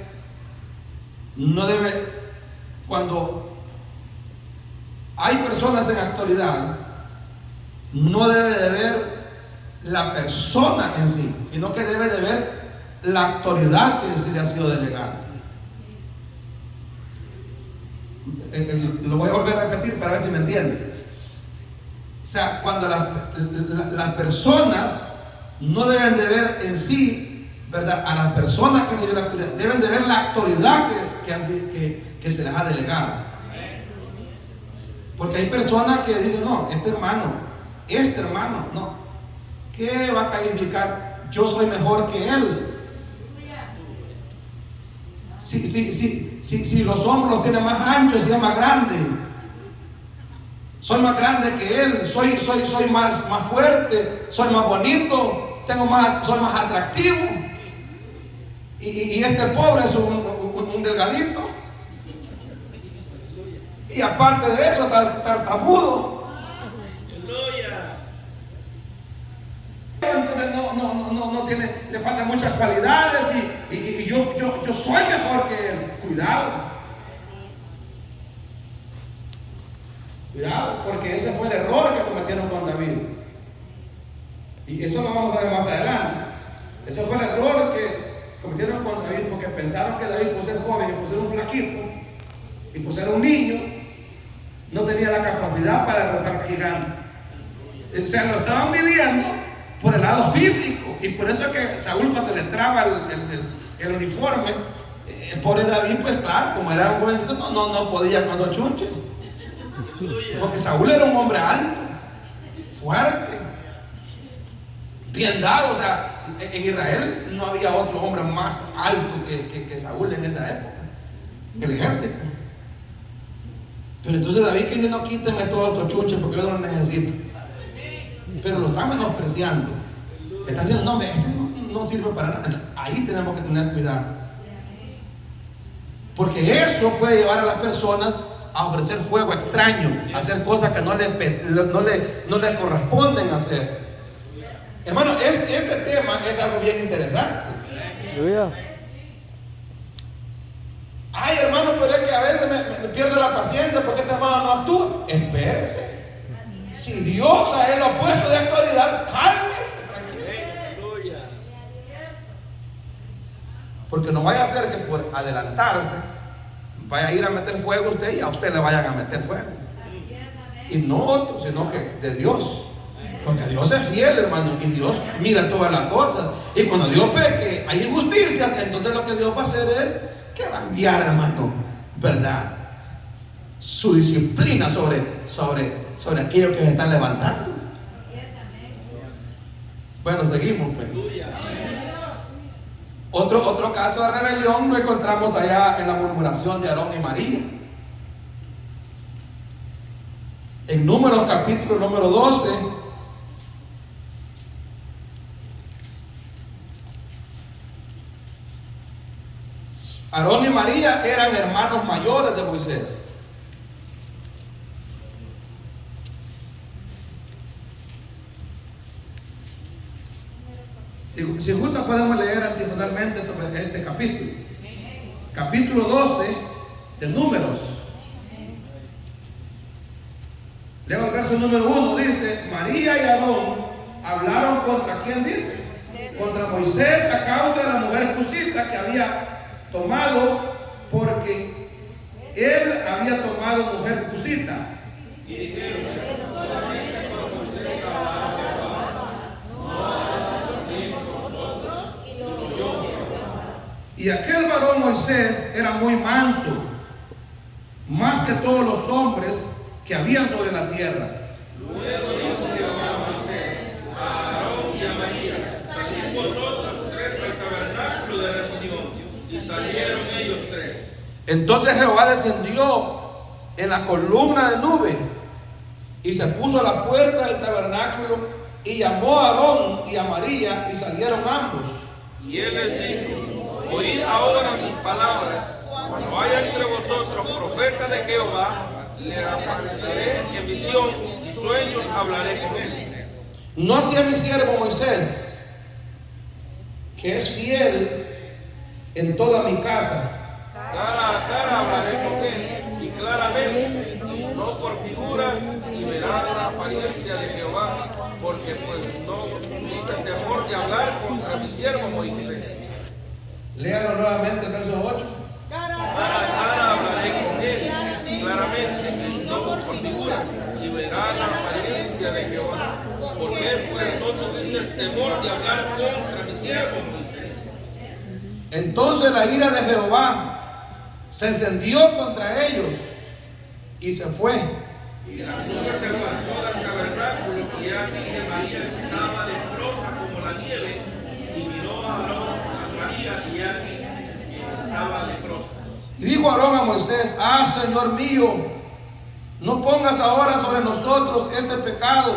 No debe, cuando hay personas en autoridad, no debe de ver la persona en sí, sino que debe de ver la autoridad que se le ha sido delegada. Lo voy a volver a repetir para ver si me entienden. O sea, cuando las personas no deben de ver en sí, ¿verdad?, a las personas que le dio la autoridad, deben de ver la autoridad que se les ha delegado. Porque hay personas que dicen, no, este hermano, no. ¿qué va a calificar? Yo soy mejor que él. Si los hombros los tiene más anchos y es más grande, soy más grande que él, soy más fuerte, soy más bonito, soy más atractivo. Y este pobre es un delgadito. Y aparte de eso, tartamudo. Entonces no tiene, le faltan muchas cualidades y yo soy mejor que él. Cuidado, porque ese fue el error que cometieron con David. Y eso lo vamos a ver más adelante. Ese fue el error que cometieron con David, porque pensaron que David, por ser joven y por ser un flaquito y por ser un niño, no tenía la capacidad para derrotar gigantes. O sea, lo estaban midiendo por el lado físico, y por eso es que Saúl, cuando le traba el uniforme, el pobre David, pues claro, como era un jovencito, no podía con esos chunches, porque Saúl era un hombre alto, fuerte, bien dado. O sea, en Israel no había otro hombre más alto que Saúl en esa época, en el ejército. Pero entonces David que dice: no, quíteme todos estos chunches porque yo no los necesito. Pero lo está menospreciando. Está diciendo: no, este no sirve para nada. Ahí tenemos que tener cuidado, porque eso puede llevar a las personas a ofrecer fuego extraño, a hacer cosas que no le corresponden hacer. Hermano, este tema es algo bien interesante. Ay, hermano, pero es que a veces me pierdo la paciencia porque este hermano no actúa. Espérese. Si Dios a él lo ha puesto de autoridad, cálmese, tranquilo. Porque no vaya a ser que por adelantarse vaya a ir a meter fuego a usted y a usted le vayan a meter fuego. Y no otro, sino que de Dios. Porque Dios es fiel, hermano, y Dios mira todas las cosas. Y cuando Dios ve que hay injusticias, entonces lo que Dios va a hacer es que va a enviar, hermano, ¿verdad?, su disciplina sobre aquellos que se están levantando. Bueno, seguimos, pues. Otro caso de rebelión lo encontramos allá en la murmuración de Aarón y María. En Números capítulo número 12. Aarón y María eran hermanos mayores de Moisés. Si gusta podemos leer adicionalmente este capítulo. Capítulo 12 de Números. Leo el verso número 1, dice: María y Aarón hablaron contra ¿quién dice? Contra Moisés a causa de la mujer cusita que había tomado, porque él había tomado mujer cusita. Y dijeron: solamente por Moisés trabajaron a Jehová, no también nosotros y lo oyó Jehová. Y aquel varón Moisés era muy manso, más que todos los hombres que habían sobre la tierra. Luego dijo Jehová a Moisés, a Aarón y a María: salid vosotros tres al tabernáculo de reunión. Y salieron ellos tres. Entonces Jehová descendió en la columna de nube y se puso a la puerta del tabernáculo y llamó a Aarón y a María, y salieron ambos. Y él les dijo: oíd ahora mis palabras. Cuando haya entre vosotros profeta de Jehová, le apareceré en visión y sueños hablaré con él. No así a mi siervo Moisés, que es fiel en toda mi casa. Cara a cara hablaré con él, y claramente, no por figuras, y verá la apariencia de Jehová, porque pues no tuve temor de hablar contra mi siervo Moisés. Léalo nuevamente el verso 8. Cara a cara hablaré con él, claramente, no por figuras, y verá la apariencia de Jehová, porque pues no tuviste temor de hablar contra mi siervo Moisés. Entonces la ira de Jehová se encendió contra ellos y se fue. Y la nube se apartó del tabernáculo, y aquí María estaba de la nieve y miró a Aarón, a María y a quien estaba leprosa. Y dijo Aarón a Moisés: ah, Señor mío, no pongas ahora sobre nosotros este pecado,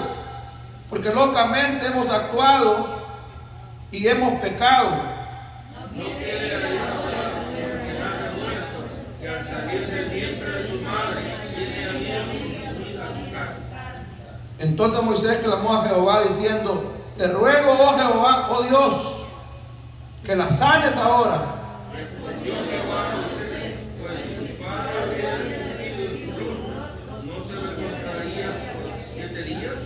porque locamente hemos actuado y hemos pecado. No quede ahora que nace muerto, que al salir del vientre de su madre tiene a miedo a su casa. Entonces Moisés clamó a Jehová diciendo: te ruego, oh Jehová, oh Dios, que la sanes ahora. Respondió Jehová a Moisés: pues si su padre hubiera vivido en su rostro, no se encontraría por 7 días.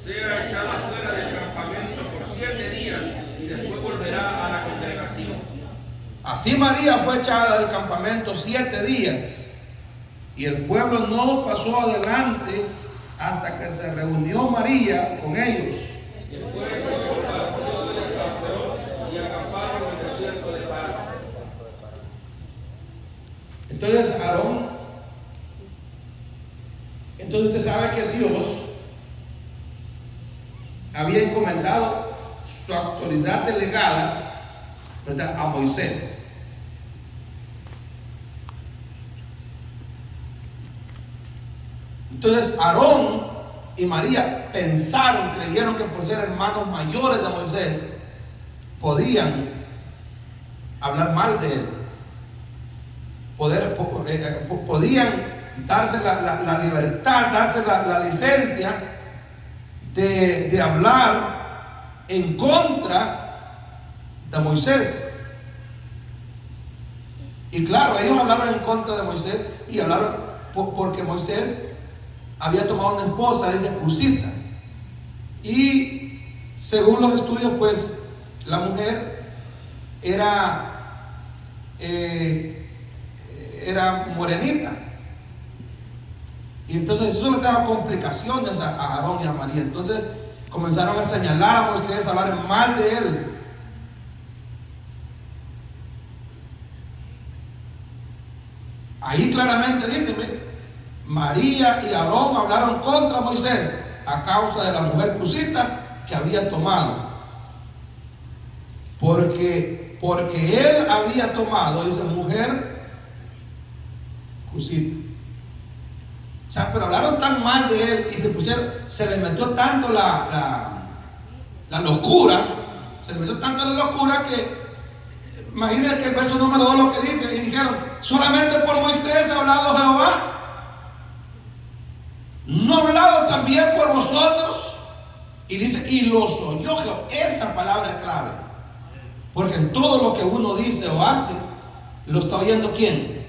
Sea echada fuera del campamento por 7 días y después volverá a la congregación. Así María fue echada del campamento 7 días, y el pueblo no pasó adelante hasta que se reunió María con ellos. Después Jehová partió del campo y acamparon en el desierto de Parán. Entonces Aarón, entonces usted sabe que Dios había encomendado su autoridad delegada, ¿verdad?, a Moisés. Entonces Aarón y María creyeron que por ser hermanos mayores de Moisés podían hablar mal de él, podían darse la libertad, darse la licencia de hablar en contra de Moisés. Y claro, ellos hablaron en contra de Moisés y hablaron porque Moisés había tomado una esposa, dice Cusita, y según los estudios, pues la mujer era morenita, y entonces eso le trajo complicaciones a Aarón y a María. Entonces comenzaron a señalar a Moisés, a hablar mal de él. Ahí claramente dice: María y Aarón hablaron contra Moisés a causa de la mujer Cusita que había tomado. Porque él había tomado esa mujer Cusita. O sea, pero hablaron tan mal de él y se le metió tanto la locura, que imagínense que el verso número 2 lo que dice, y dijeron: solamente por Moisés ha hablado Jehová, ¿no ha hablado también por vosotros? Y dice: y los oyó Jehová. Esa palabra es clave, porque en todo lo que uno dice o hace, lo está oyendo ¿quién?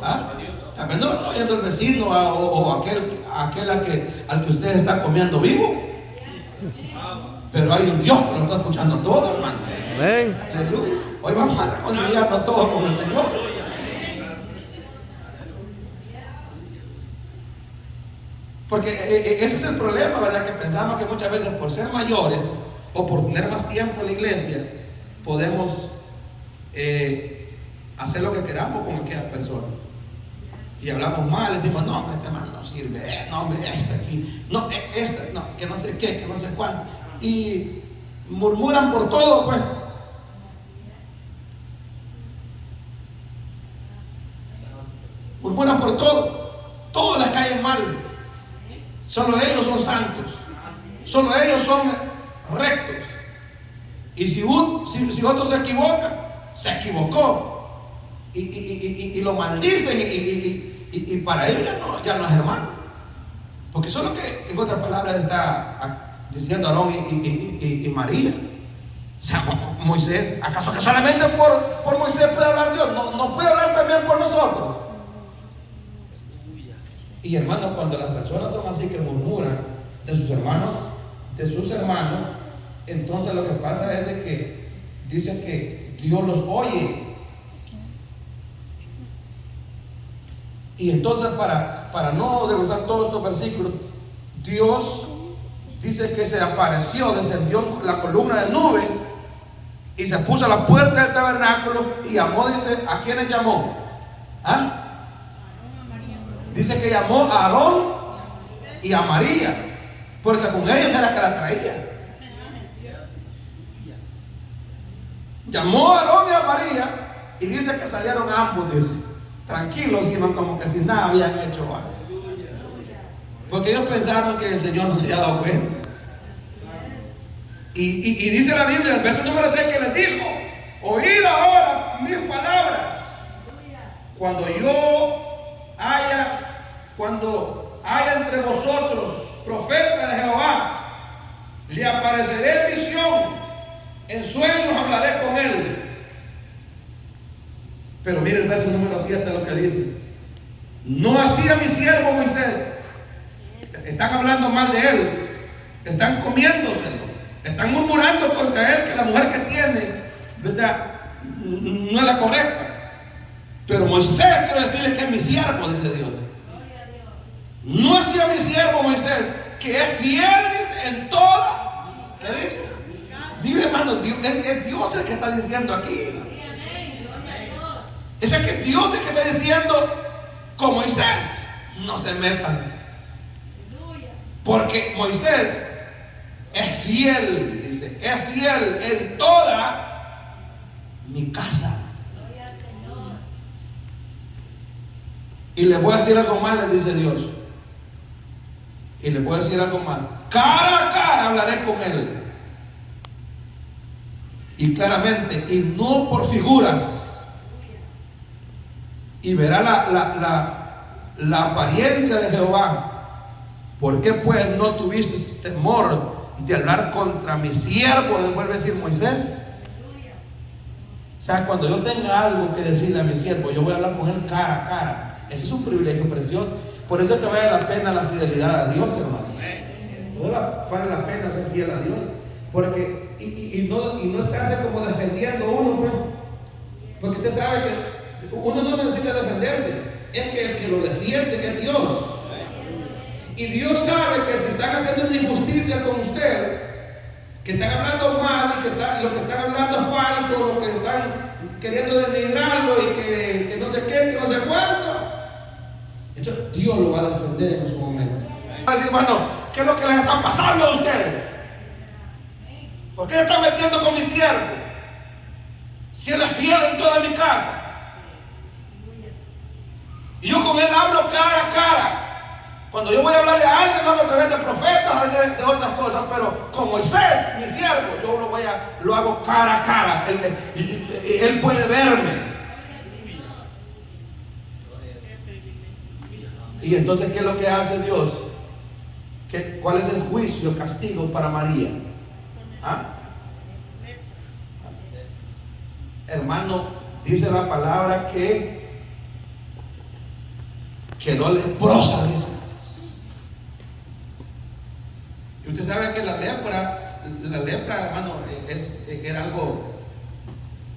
¿Ah? También no lo está oyendo el vecino o aquel al que usted está comiendo vivo, pero hay un Dios que lo está escuchando todo, hermano. Amén. Aleluya. Hoy vamos a reconciliarnos todos con el Señor. Porque ese es el problema, ¿verdad? Que pensamos que muchas veces por ser mayores o por tener más tiempo en la iglesia podemos hacer lo que queramos con aquella persona. Y hablamos mal, decimos: no, este mal no sirve, no, hombre, este aquí, no, este, no, que no sé qué, que no sé cuánto. Y murmuran por todo, pues. Murmuran por todo les cae mal. Solo ellos son santos, solo ellos son rectos. Y si otro se equivoca, se equivocó. Y lo maldicen y para ellos ya no es hermano. Porque eso es lo que en otras palabras está diciendo Aarón y María. O sea, Moisés, ¿acaso que solamente por Moisés puede hablar Dios? ¿No puede hablar también por nosotros? Y hermanos, cuando las personas son así, que murmuran de sus hermanos, entonces lo que pasa es de que dicen que Dios los oye. Y entonces para no degustar todos estos versículos, Dios dice que se apareció, descendió la columna de nube y se puso a la puerta del tabernáculo y llamó, dice, ¿a quiénes llamó? ¿Ah? Dice que llamó a Aarón y a María, porque con ellos era que la traía. Llamó a Aarón y a María y dice que salieron ambos, dice, tranquilos, sino como que si nada habían hecho. Porque ellos pensaron que el Señor no se había dado cuenta. Y dice la Biblia, el verso número 6, que les dijo: oíd ahora mis palabras. Cuando haya entre vosotros profeta de Jehová, le apareceré en visión, en sueños hablaré con él. Pero mire el verso número 7 lo que dice: no hacía mi siervo Moisés. Están hablando mal de él, están comiéndoselo, están murmurando contra él que la mujer que tiene, ¿verdad?, no es la correcta. Pero Moisés, quiero decirle que es mi siervo, dice Dios. No hacía mi siervo Moisés, que es fiel, dice, en toda. ¿Qué dice? Mire, hermano, es Dios el que está diciendo aquí. Es el que Dios el que está diciendo con Moisés: no se metan. Porque Moisés es fiel, dice, es fiel en toda mi casa. Y les voy a decir algo más, les dice Dios. Y les voy a decir algo más. Cara a cara hablaré con él. Y claramente, y no por figuras. Y verá la apariencia de Jehová. ¿Por qué pues no tuviste temor de hablar contra mi siervo? Vuelve a decir Moisés. O sea, cuando yo tenga algo que decirle a mi siervo, yo voy a hablar con él cara a cara. Ese es un privilegio precioso. Por eso es que vale la pena la fidelidad a Dios, hermano. Vale la pena ser fiel a Dios. Porque, y no estarse como defendiendo uno, pues. Porque usted sabe que uno no necesita defenderse. Es que el que lo defiende es Dios. Y Dios sabe que si están haciendo una injusticia con usted, que están hablando mal y que lo que están hablando es falso, lo que están queriendo denigrarlo y que no sé qué, que no sé cuánto, entonces Dios lo va a defender en su momento. Va a decir: bueno, ¿qué es lo que les está pasando a ustedes? ¿Por qué se están metiendo con mi siervo? Si él es fiel en toda mi casa. Y yo con él hablo cara a cara. Cuando yo voy a hablarle a alguien, no a través de profetas, de otras cosas, pero con Moisés, mi siervo, yo lo hago cara a cara. Él puede verme. Y entonces, ¿qué es lo que hace Dios? ¿Cuál es el juicio, el castigo para María? ¿Ah? Hermano, dice la palabra que quedó leprosa, dice. Y usted sabe que la lepra, hermano, era algo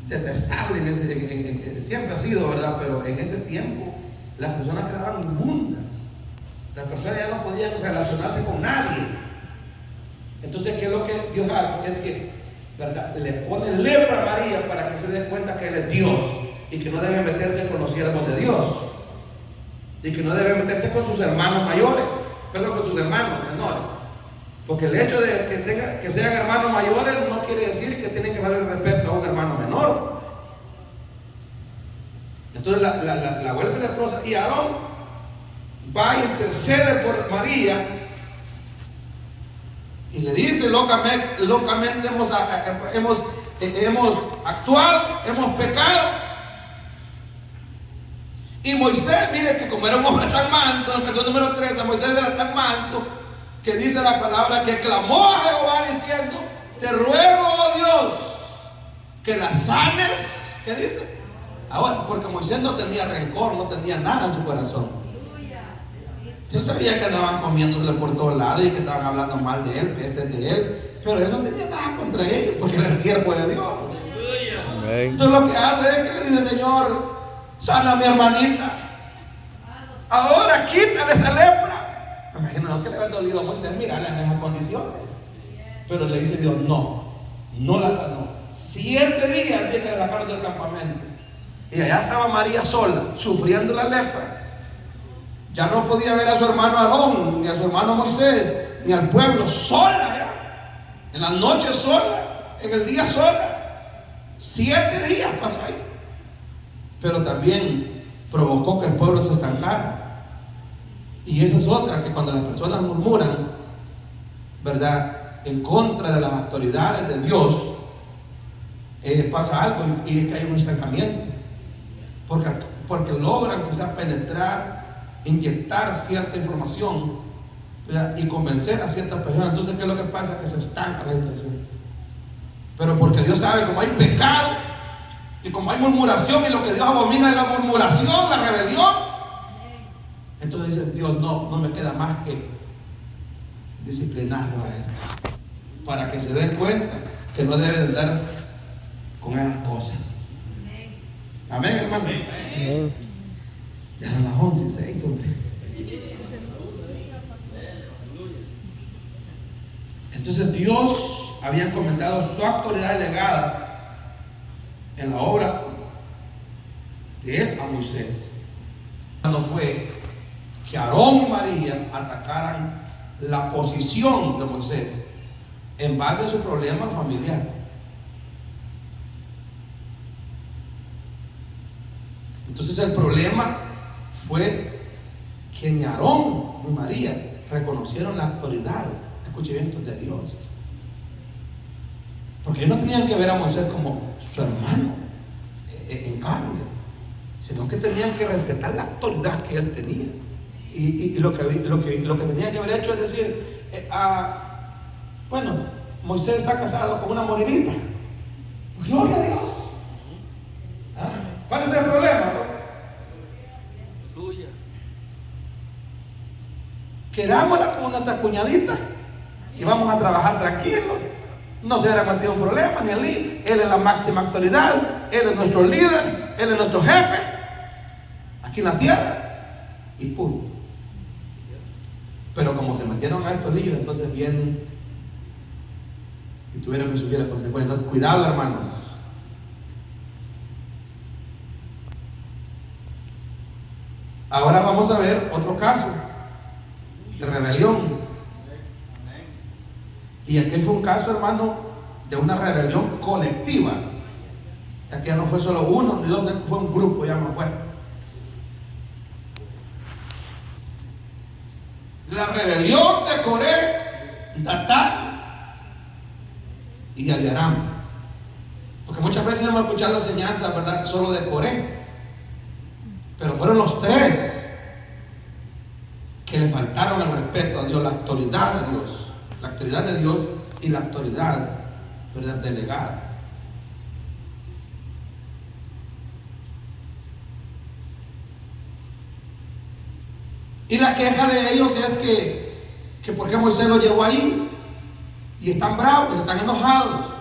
detestable, siempre ha sido, ¿verdad? Pero en ese tiempo las personas quedaban inmundas. Las personas ya no podían relacionarse con nadie. Entonces, ¿qué es lo que Dios hace? Es que, ¿verdad?, le pone lepra a María para que se dé cuenta que Él es Dios y que no debe meterse con los siervos de Dios y que no debe meterse con sus hermanos mayores, pero con sus hermanos menores. Porque el hecho de que sean hermanos mayores no quiere decir que tienen que darle respeto a un hermano menor. Entonces la vuelve leprosa y Aarón va y intercede por María y le dice: locamente hemos actuado, hemos pecado. Y Moisés, mire que como era un hombre tan manso, en el verso número 13, Moisés era tan manso que dice la palabra que clamó a Jehová diciendo: te ruego, oh Dios, que la sanes. ¿Qué dice? Ahora, porque Moisés no tenía rencor, no tenía nada en su corazón. Él sabía que andaban comiéndosele por todos lados y que estaban hablando mal de él, pestes de él, pero él no tenía nada contra ellos porque él era el siervo de Dios. Entonces lo que hace es que le dice: Señor, sana a mi hermanita. Ahora quítale esa lepra. Me imagino que le había dolido a Moisés mirarla en esas condiciones. Pero le dice Dios: no la sanó. 7 días antes que le sacaron del campamento. Y allá estaba María sola, sufriendo la lepra. Ya no podía ver a su hermano Aarón, ni a su hermano Moisés, ni al pueblo, sola ya. En la noche sola, en el día sola. 7 días pasó ahí. Pero también provocó que el pueblo se estancara. Y esa es otra, que cuando las personas murmuran, ¿verdad?, en contra de las autoridades de Dios, pasa algo y es que hay un estancamiento. Porque logran quizás penetrar, inyectar cierta información, ¿verdad?, y convencer a ciertas personas. Entonces, ¿qué es lo que pasa? Que se estanca la situación. Pero porque Dios sabe, como hay pecado y como hay murmuración, y lo que Dios abomina es la murmuración, la rebelión. Entonces dice Dios, no me queda más que disciplinarlo a esto, para que se den cuenta que no deben andar con esas cosas. Amén, hermano. Ya son las 11:06, hombre. Entonces Dios había encomendado su autoridad delegada en la obra de él a Moisés. Cuando fue que Aarón y María atacaran la posición de Moisés en base a su problema familiar. Entonces el problema fue que ni Aarón ni María reconocieron la autoridad, escuche bien esto, de Dios. Porque ellos no tenían que ver a Moisés como su hermano en carne, sino que tenían que respetar la autoridad que él tenía. Y lo que tenían que haber hecho es decir, bueno, Moisés está casado con una morenita. Gloria a Dios. ¿Cuál es el problema? Querámosla como nuestra cuñadita y vamos a trabajar tranquilos. No se hubiera metido un problema ni el lío. Él es la máxima autoridad, él es nuestro líder, él es nuestro jefe aquí en la tierra y punto. Pero como se metieron a estos líos, entonces vienen y tuvieron que subir las consecuencias. Cuidado, hermanos. Ahora vamos a ver otro caso de rebelión. Y aquí fue un caso, hermano, de una rebelión colectiva. Aquí ya no fue solo uno ni dos, fue un grupo, ya no fue. La rebelión de Coré, Datán y Abiram. Porque muchas veces hemos escuchado enseñanzas, ¿verdad?, solo de Coré. Pero fueron los tres que le faltaron el respeto a Dios, la autoridad de Dios. La autoridad de Dios y la autoridad, ¿verdad?, delegada. Y la queja de ellos es que por qué Moisés lo llevó ahí, y están bravos, están enojados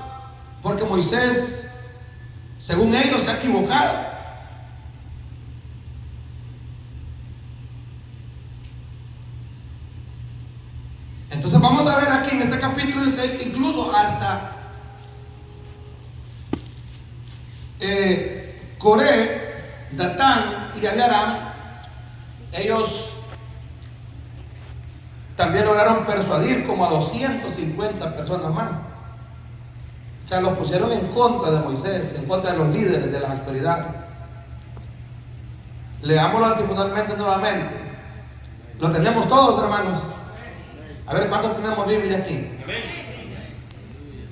porque Moisés, según ellos, se ha equivocado. Entonces vamos a ver aquí en este capítulo 16 que incluso hasta Coré, Datán y Abiram, ellos también lograron persuadir como a 250 personas más. O sea, los pusieron en contra de Moisés, en contra de los líderes, de las autoridades. Leámoslo antifunalmente nuevamente. Lo tenemos todos, hermanos. A ver, ¿cuántos tenemos Biblia aquí?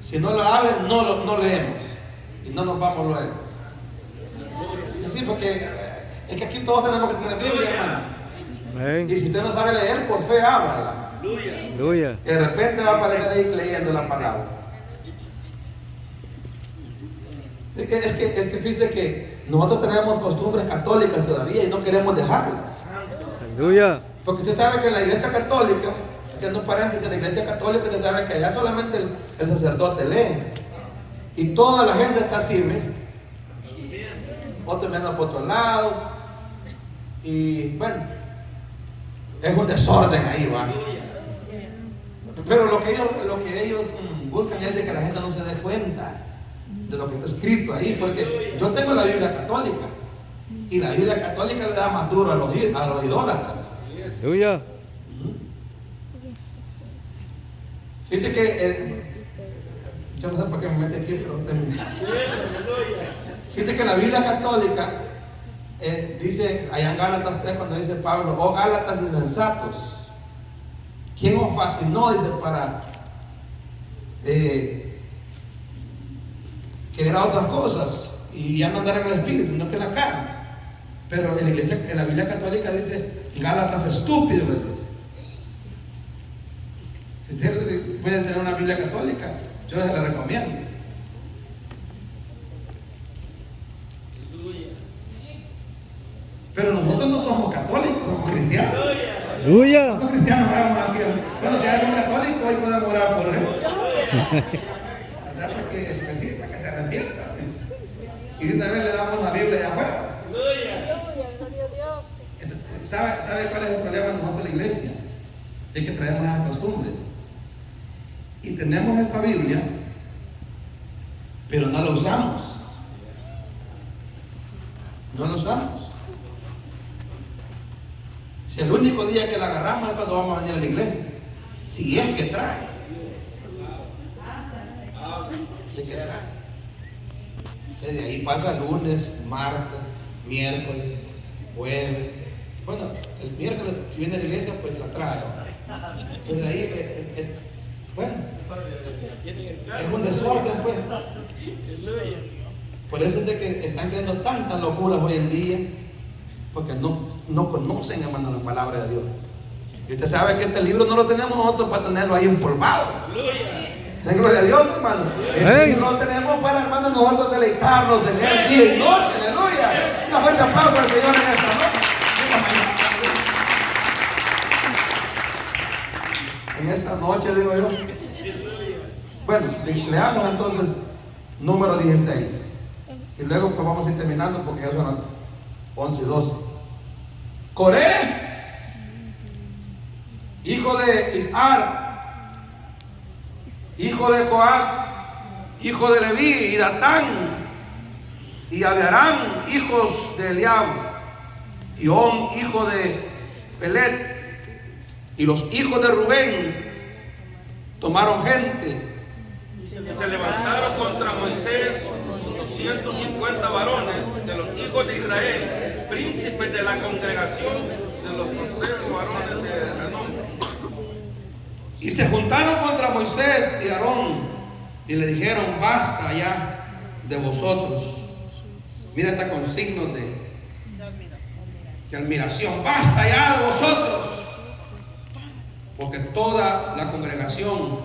Si no lo abren, no leemos. Y no nos vamos luego. Sí, porque es que aquí todos tenemos que tener Biblia, hermano. Amén. Y si usted no sabe leer, por fe, ábrala. Aleluya. Que de repente va a aparecer ahí leyendo la palabra. Es que fíjese que nosotros tenemos costumbres católicas todavía y no queremos dejarlas. Aleluya. Porque usted sabe que en la iglesia católica, haciendo un paréntesis, en la iglesia católica usted sabe que allá solamente el sacerdote lee. Y toda la gente está así, ¿ves? Otros mirando por otros lados. Y bueno, es un desorden ahí, va. Pero lo que ellos buscan es de que la gente no se dé cuenta de lo que está escrito ahí, porque yo tengo la Biblia católica y la Biblia católica le da más duro a los idólatras. Aleluya. Fíjense que yo no sé por qué me metí aquí, pero terminé. Fíjense que la Biblia católica dice, allá en Gálatas 3, cuando dice Pablo, oh Gálatas insensatos, ¿quién os fascinó? Dice, para querer a otras cosas y ya no andar en el espíritu, no que en la carne. Pero en la iglesia, en la Biblia católica dice, Gálatas estúpidos, les dice. Si ustedes pueden tener una Biblia católica, yo les la recomiendo. Pero nosotros no somos católicos, somos cristianos. Aleluya. ¿Cuántos cristianos vamos aquí? Bueno, si hay algún católico, hoy podemos orar por él. ¿Verdad? Para que se arrepienta. Y si también le damos la Biblia allá afuera. Entonces, ¿sabe cuál es el problema de nosotros en la iglesia? Es que traemos las costumbres. Y tenemos esta Biblia, pero no la usamos. No la usamos. Si el único día que la agarramos es cuando vamos a venir a la iglesia, si es que trae. Si es que trae. Desde ahí pasa lunes, martes, miércoles, jueves. Bueno, el miércoles si viene a la iglesia pues la trae. Pero de ahí, bueno, es un desorden pues. Por eso es de que están creyendo tantas locuras hoy en día. Porque no conocen, hermano, la palabra de Dios. Y usted sabe que este libro no lo tenemos nosotros para tenerlo ahí empolvado. Gloria a Dios, hermano. Este libro lo tenemos para, hermano, nosotros deleitarnos en él día y noche. Aleluya. Una fuerte aplauso al Señor en esta noche. En esta noche, digo yo. Bueno, leamos entonces número 16. Y luego pues vamos a ir terminando porque ya son 11 y 12. Coré, hijo de Isar, hijo de Coat, hijo de Leví, y Datán, y Abiarán, hijos de Eliab, y On, hijo de Pelet, y los hijos de Rubén tomaron gente. Y se levantaron contra Moisés 250 varones de los hijos de Israel, príncipes de la congregación de los consejos varones de renombre. Y se juntaron contra Moisés y Aarón y le dijeron, basta ya de vosotros. Mira, está con signos de admiración. Basta ya de vosotros, porque toda la congregación,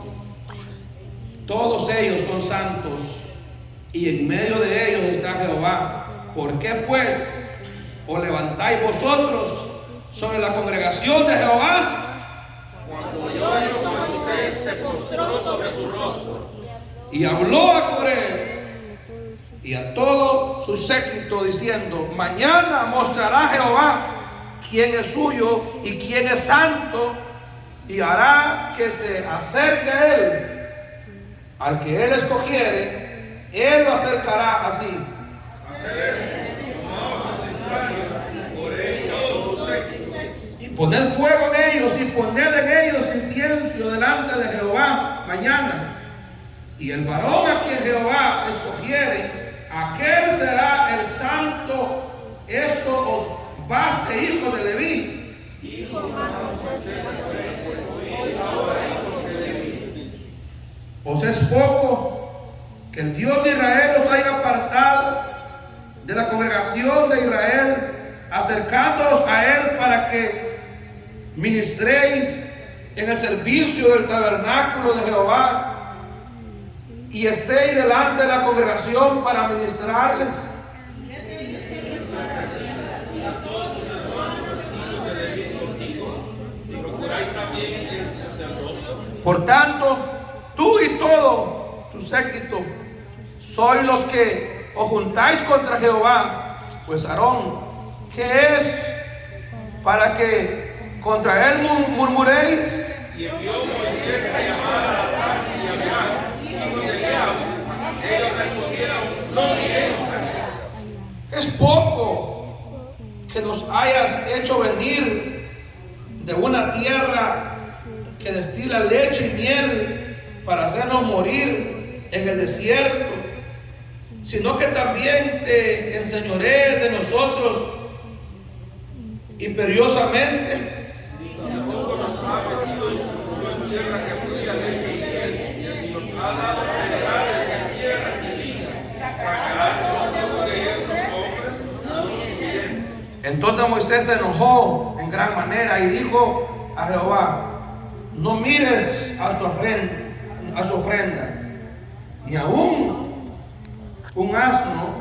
todos ellos son santos, y en medio de ellos está Jehová. ¿Por qué pues os levantáis vosotros sobre la congregación de Jehová? Cuando oyó esto, Moisés se postró sobre su rostro. Y habló a Coré y a todo su séquito diciendo, mañana mostrará Jehová quién es suyo y quién es santo, y hará que se acerque a él. Al que él escogiere, él lo acercará así. Y poned fuego en ellos y poned en ellos incienso delante de Jehová mañana. Y el varón a quien Jehová escogiere, aquel será el santo. Esto os baste, hijo de Leví. ¿Os es poco que el Dios de Israel os haya apartado de la congregación de Israel, acercándoos a él para que ministréis en el servicio del tabernáculo de Jehová y estéis delante de la congregación para ministrarles? Por tanto, tú y todo tu séquito sois los que os juntáis contra Jehová. Pues Aarón, ¿qué es para que contra él murmuréis? Y envió Moisés a llamar a Datán y a Abiram, hijos de Eliab. Ellos respondieron, no iremos allá. Es poco que nos hayas hecho venir de una tierra que destila leche y miel para hacernos morir en el desierto. sino que también te enseñorees de nosotros imperiosamente. Entonces Moisés se enojó en gran manera y dijo a Jehová: no mires a su ofrenda, ni aún un asno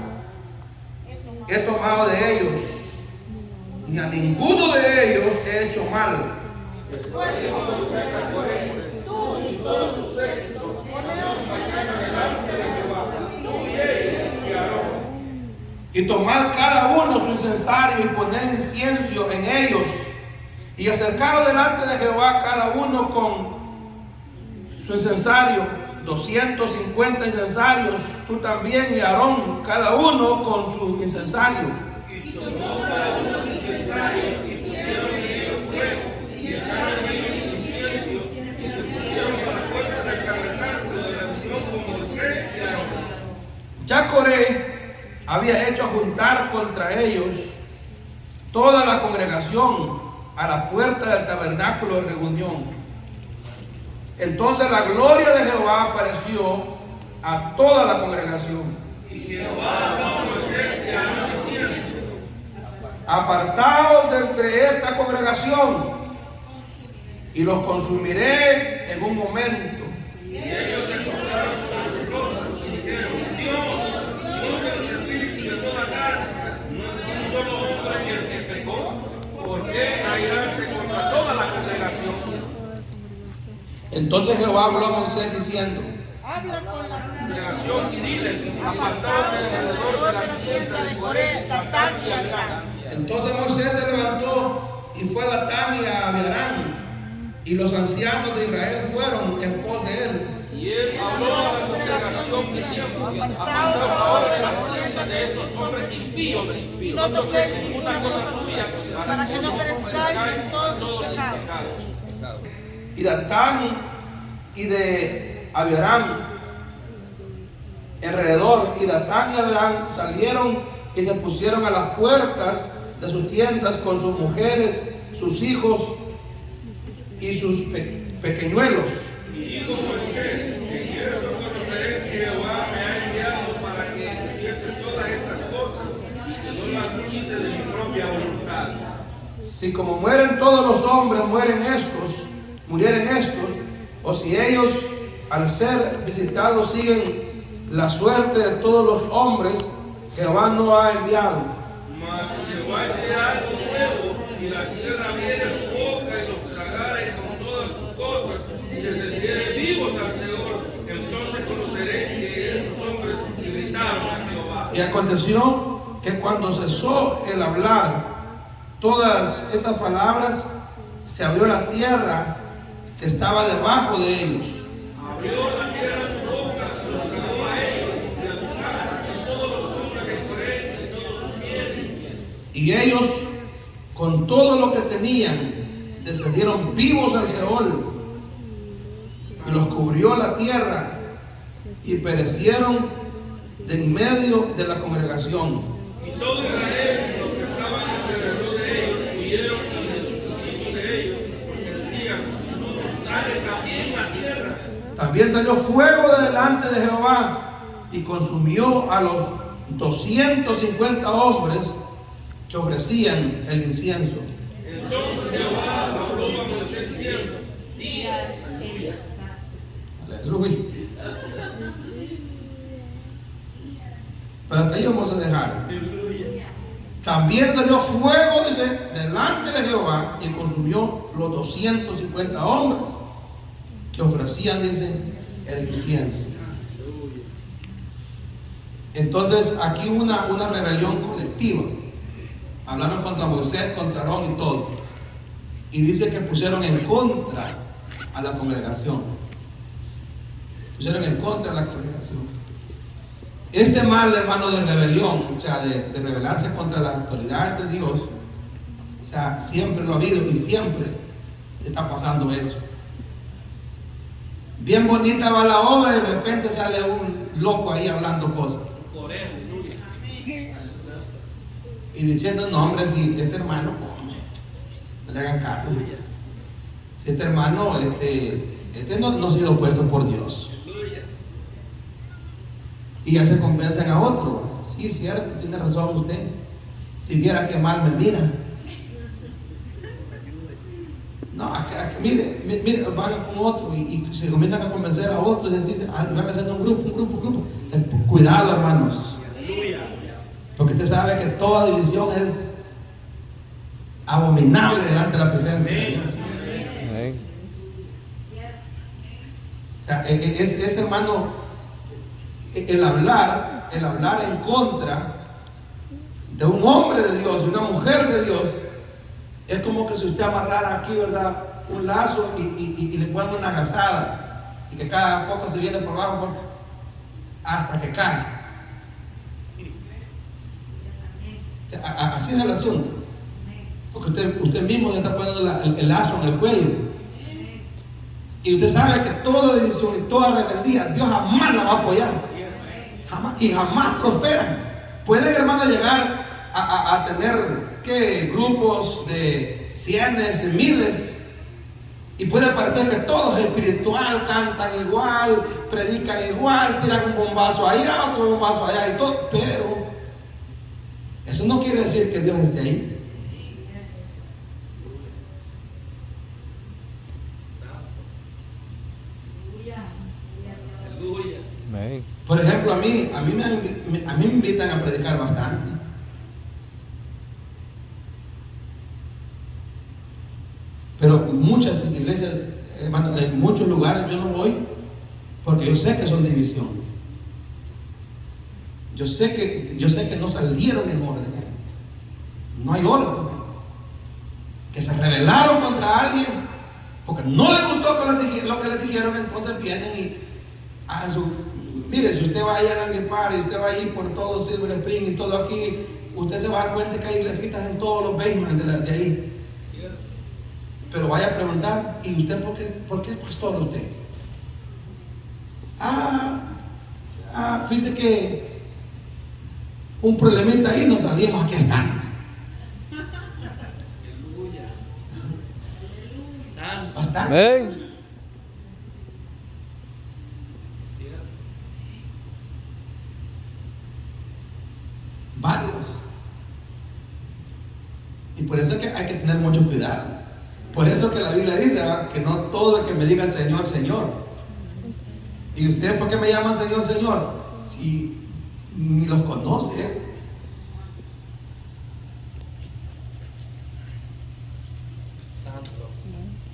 he tomado de ellos, ni a ninguno de ellos he hecho mal. Y tomad cada uno su incensario y poned incienso en ellos, y acercaos delante de Jehová cada uno con su incensario, 250 incensarios, tú también y Aarón, cada uno con su incensario. Y tomó cada uno su incensario y pusieron en ellos fuego, y echaron en ellos incienso, y se pusieron a la puerta del tabernáculo de la reunión con Moisés y Aarón. Ya Coré había hecho juntar contra ellos toda la congregación a la puerta del tabernáculo de reunión. Entonces la gloria de Jehová apareció a toda la congregación. Y Jehová habló a Moisés y a Aarón diciendo: apartaos de entre esta congregación, y los consumiré en un momento. Y ellos se postraron sobre sus rostros y dijeron: Dios de los espíritus de toda carne, ¿no es un solo hombre el que pecó? ¿Por qué airarte contra toda la congregación? Entonces Jehová habló a Moisés diciendo: Habla con la congregación y diles: apartados de alrededor de la tienda de Coré, Datán y Abiram. Entonces Moisés se levantó y fue a Datán y a Abiram, y los ancianos de Israel fueron en pos de él. Y él habló a la congregación diciendo: apartaos ahora de las tiendas de estos hombres impíos, y no toquéis ninguna cosa suya, para que no perezcáis en todos sus pecados. Y Datán y de Abiram alrededor, y Datán y Abiram salieron y se pusieron a las puertas de sus tiendas con sus mujeres, sus hijos y sus pequeñuelos. Y dijo Moisés: en esto conoceré que Jehová me ha enviado para que hiciese todas estas cosas, y que no las hice de mi propia voluntad. Si como mueren todos los hombres, murieren estos, o si ellos al ser visitados siguen la suerte de todos los hombres, Jehová no ha enviado. Mas si Jehová hiciera algo nuevo, y la tierra abriere su boca y los tragare con todas sus cosas, y descendiere vivos al Seol, entonces conoceréis que estos hombres gritaron a Jehová. Y aconteció que cuando cesó el hablar todas estas palabras, se abrió la tierra que estaba debajo de ellos. Abrió la tierra su boca, los tragó a ellos y a sus casas, y todos los hombres que Coré y todos sus bienes. Y ellos, con todo lo que tenían, descendieron vivos al Seol, y los cubrió la tierra, y perecieron de en medio de la congregación. Y todo Israel, los que estaban alrededor de ellos, huyeron de ellos, porque decían: no nos trague también la tierra. También salió fuego de delante de Jehová y consumió a los 250 hombres que ofrecían el incienso. Entonces Jehová habló a Moisés diciendo: Aleluya. Pero hasta ahí vamos a dejar. También salió fuego, dice, delante de Jehová y consumió los 250 hombres que ofrecían, dice, el incienso. Entonces aquí hubo una rebelión colectiva. Hablaron contra Moisés, contra Aarón y todo. Y dice que pusieron en contra a la congregación. Pusieron en contra a la congregación. Este mal, hermano, de rebelión, o sea, de rebelarse contra las autoridades de Dios, o sea, siempre lo ha habido y siempre está pasando eso. Bien bonita va la obra y de repente sale un loco ahí hablando cosas. Y diciendo, no hombre, si este hermano, no le hagan caso. Si este hermano, no ha sido puesto por Dios. Y ya se convencen a otro. Sí, cierto, tiene razón usted. Si viera que mal me mira. No, mire, van con otro y se comienzan a convencer a otros. Van haciendo un grupo. Cuidado, hermanos. Porque usted sabe que toda división es abominable delante de la presencia de Dios. Amén. O sea, es hermano, el hablar en contra de un hombre de Dios, de una mujer de Dios, es como que si usted amarrara aquí, ¿verdad?, un lazo y le pone una agazada y que cada poco se viene por abajo hasta que cae. Así es el asunto, porque usted mismo ya está poniendo el lazo en el cuello. Y usted sabe que toda división y toda rebeldía Dios jamás la va a apoyar, jamás, y jamás prosperan. Pueden, hermano, llegar a tener grupos de cientos y miles, y puede parecer que todo es espiritual, cantan igual, predican igual, tiran un bombazo allá, otro bombazo allá y todo, pero eso no quiere decir que Dios esté ahí. Amén. Por ejemplo, a mí me invitan a predicar bastante. Pero muchas iglesias, hermano, en muchos lugares yo no voy porque yo sé que son división. Yo sé que no salieron en orden. No hay orden. Que se rebelaron contra alguien porque no les gustó lo que les dijeron, entonces vienen y hacen su... Mire, si usted va a ir a Agripar y usted va a ir por todo Silver Spring y todo aquí, usted se va a dar cuenta que hay iglesias en todos los basements de ahí. Pero vaya a preguntar, ¿y usted por qué es pastor usted? Fíjese que un problemita ahí, nos salimos, aquí están. Bastante. Amén. Varios. Y por eso es que hay que tener mucho cuidado. Por eso que la Biblia dice, ¿verdad?, que no todo el que me diga Señor, Señor. ¿Y ustedes por qué me llaman Señor, Señor? Si ni los conoce.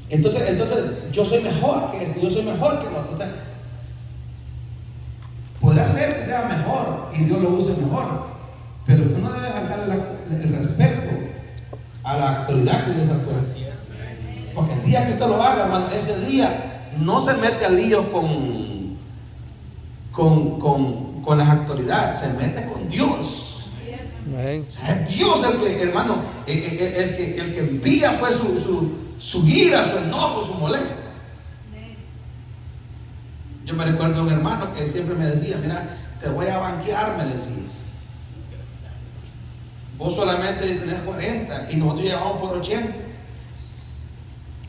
Entonces yo soy mejor que este, yo soy mejor que el otro. O sea, podrá ser que sea mejor y Dios lo use mejor, pero usted no debe faltar el respeto a la autoridad que Dios ha puesto. Porque el día que usted lo haga, hermano, ese día no se mete a lío con las autoridades, se mete con Dios. Amén. O sea, es Dios el que, hermano, el que envía pues su ira, su enojo, su molestia. Yo me recuerdo de un hermano que siempre me decía, mira, te voy a banquear, me decía. Vos solamente tenés 40 y nosotros llevamos por 80.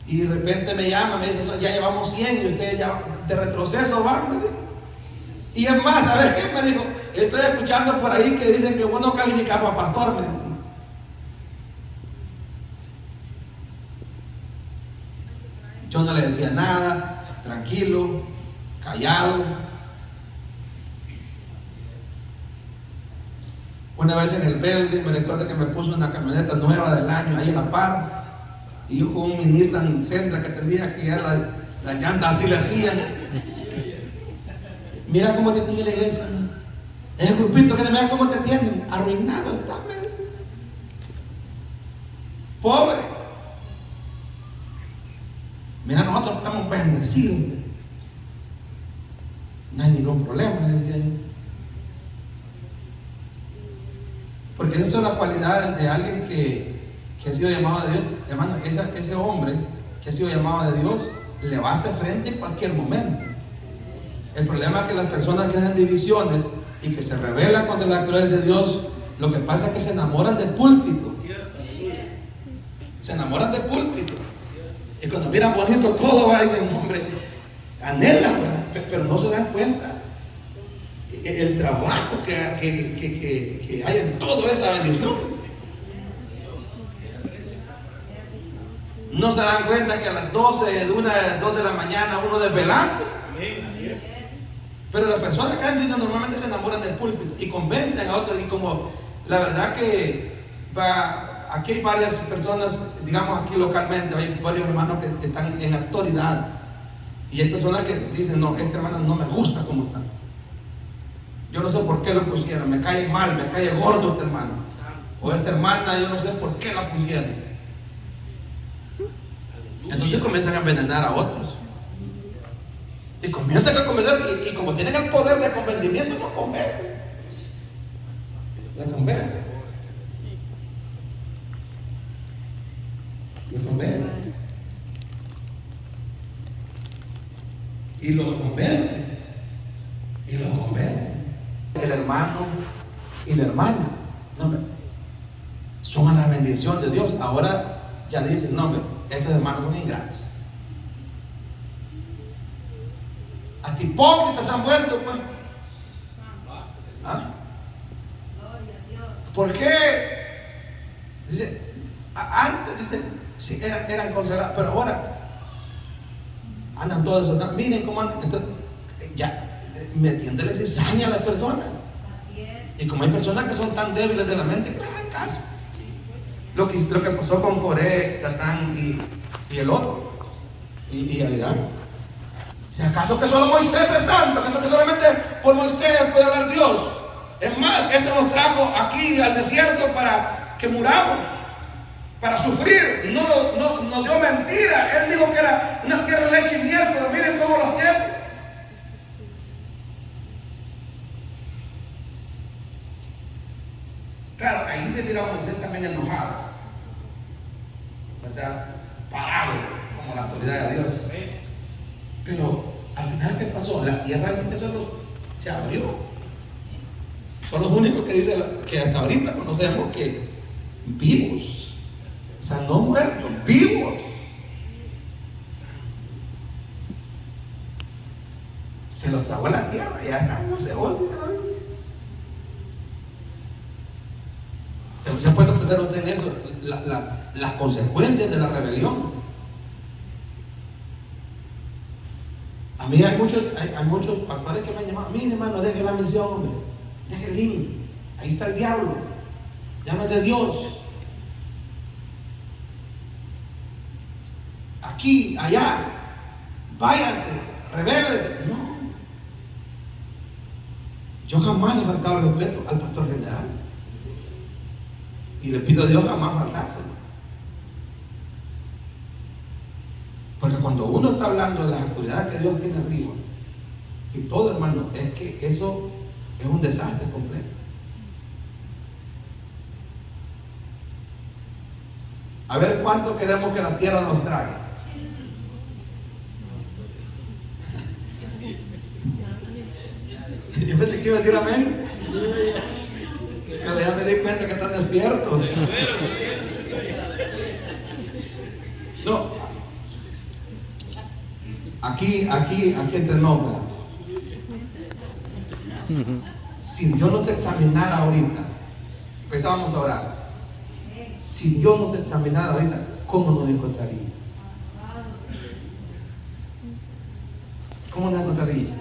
Y de repente me llama, me dice, ya llevamos 100 y ustedes ya de retroceso van, me dijo. Y es más, ¿sabes qué? Me dijo, estoy escuchando por ahí que dicen que vos no calificás para pastor, me dijo. Yo no le decía nada, tranquilo, callado. Una vez en el Velde, me recuerdo que me puso una camioneta nueva del año ahí en La Paz. Y yo con un Nissan Sentra que tenía, que ya las llantas así le hacían. Mira cómo te tiene la iglesia. Ese grupito que mira cómo te tienen. Arruinado está, me dice. Pobre. Mira, nosotros estamos bendecidos. No hay ningún problema, le decía yo. Porque esas son las cualidades de alguien que ha sido llamado de Dios. Hermano, ese hombre que ha sido llamado de Dios le va a hacer frente en cualquier momento. El problema es que las personas que hacen divisiones y que se rebelan contra las autoridades de Dios, lo que pasa es que se enamoran del púlpito. Se enamoran del púlpito. Y cuando miran bonito todo, va y dicen, hombre, anhelan, pero no se dan cuenta el trabajo que hay en toda esa bendición. No se dan cuenta que a las 12, de 2 de la mañana uno desvelando. Pero las personas que dicen normalmente se enamoran del púlpito y convencen a otros. Y como la verdad que aquí hay varias personas, digamos aquí localmente, hay varios hermanos que están en la autoridad. Y hay personas que dicen, no, este hermano no me gusta como está. Yo no sé por qué lo pusieron, me cae mal, me cae gordo este hermano. O esta hermana, yo no sé por qué la pusieron. Entonces comienzan a envenenar a otros. Y comienzan a convencer, y como tienen el poder de convencimiento, no convencen. La convencen. Lo convencen. Y lo convencen. Y lo convencen. El hermano y la hermana, no, son a la bendición de Dios. Ahora ya dicen, no, estos hermanos son ingratos. Hasta hipócritas se han vuelto, pues. ¿Ah? ¿Por qué? Dice, antes dicen, sí, eran consagrados, pero ahora andan todos eso. Miren cómo andan. Entonces, ya metiéndoles cizaña a las personas. Y como hay personas que son tan débiles de la mente, que les hagan caso. Lo que pasó con Coré, Tatán y el otro, y Abirán. Si acaso que solo Moisés es santo, acaso que solamente por Moisés puede hablar Dios. Es más, este nos trajo aquí al desierto para que muramos, para sufrir. No nos dio mentira. Él dijo que era una tierra de leche y miel, pero miren cómo los tiempos. Claro, ahí se mira a Moisés también enojado, ¿verdad? Parado, como la autoridad de Dios. Pero al final, ¿qué pasó? La tierra dice que se abrió. Son los únicos que dicen que hasta ahorita conocemos que vivos, o sea, no muertos, vivos. Se los tragó a la tierra, ya están en Seol, dice la Biblia. ¿Se ha puesto a pensar usted en eso? Las consecuencias de la rebelión. A mí hay muchos pastores que me han llamado, mire hermano, deje la misión, hombre, deje el libro, ahí está el diablo, ya no es de Dios. Aquí, allá, váyase, rebélese. No, yo jamás le he faltado el respeto al pastor general. Y le pido a Dios jamás faltárselo. Porque cuando uno está hablando de las autoridades que Dios tiene arriba, y todo, hermano, es que eso es un desastre completo. A ver cuánto queremos que la tierra nos trague. Yo pensé que iba a decir amén. Pero ya me di cuenta que están despiertos. No. Aquí entre nosotros. Si Dios nos examinara ahorita, ahorita vamos a orar. Si Dios nos examinara ahorita, ¿cómo nos encontraría? ¿Cómo nos encontraría?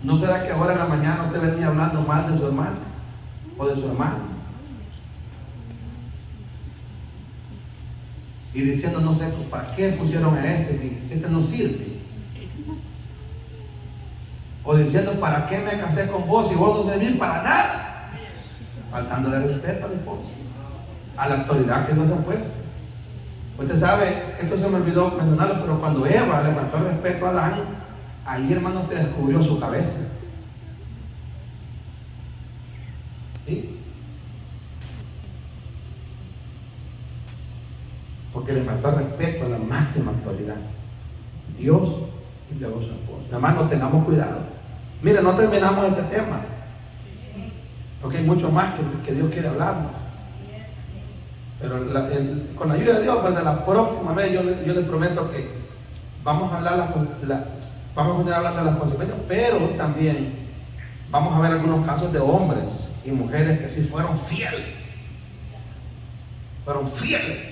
¿No será que ahora en la mañana usted venía hablando mal de su hermano o de su hermano? Y diciendo, no sé, ¿para qué pusieron a este si este no sirve? O diciendo, ¿para qué me casé con vos si vos no servís para nada? Faltándole respeto al esposo, a la autoridad que Dios ha puesto. Usted sabe, esto se me olvidó mencionarlo, pero cuando Eva le faltó el respeto a Adán, ahí, hermano, se descubrió su cabeza. ¿Sí? Porque le faltó el respeto a la máxima autoridad. Dios y luego su esposo. Hermano, tengamos cuidado. Mire, no terminamos este tema, porque hay mucho más que Dios quiere hablarnos. Pero con la ayuda de Dios, pues, de la próxima vez yo les prometo que vamos a hablar vamos a continuar hablando de las consecuencias, pero también vamos a ver algunos casos de hombres y mujeres que sí fueron fieles. Fueron fieles.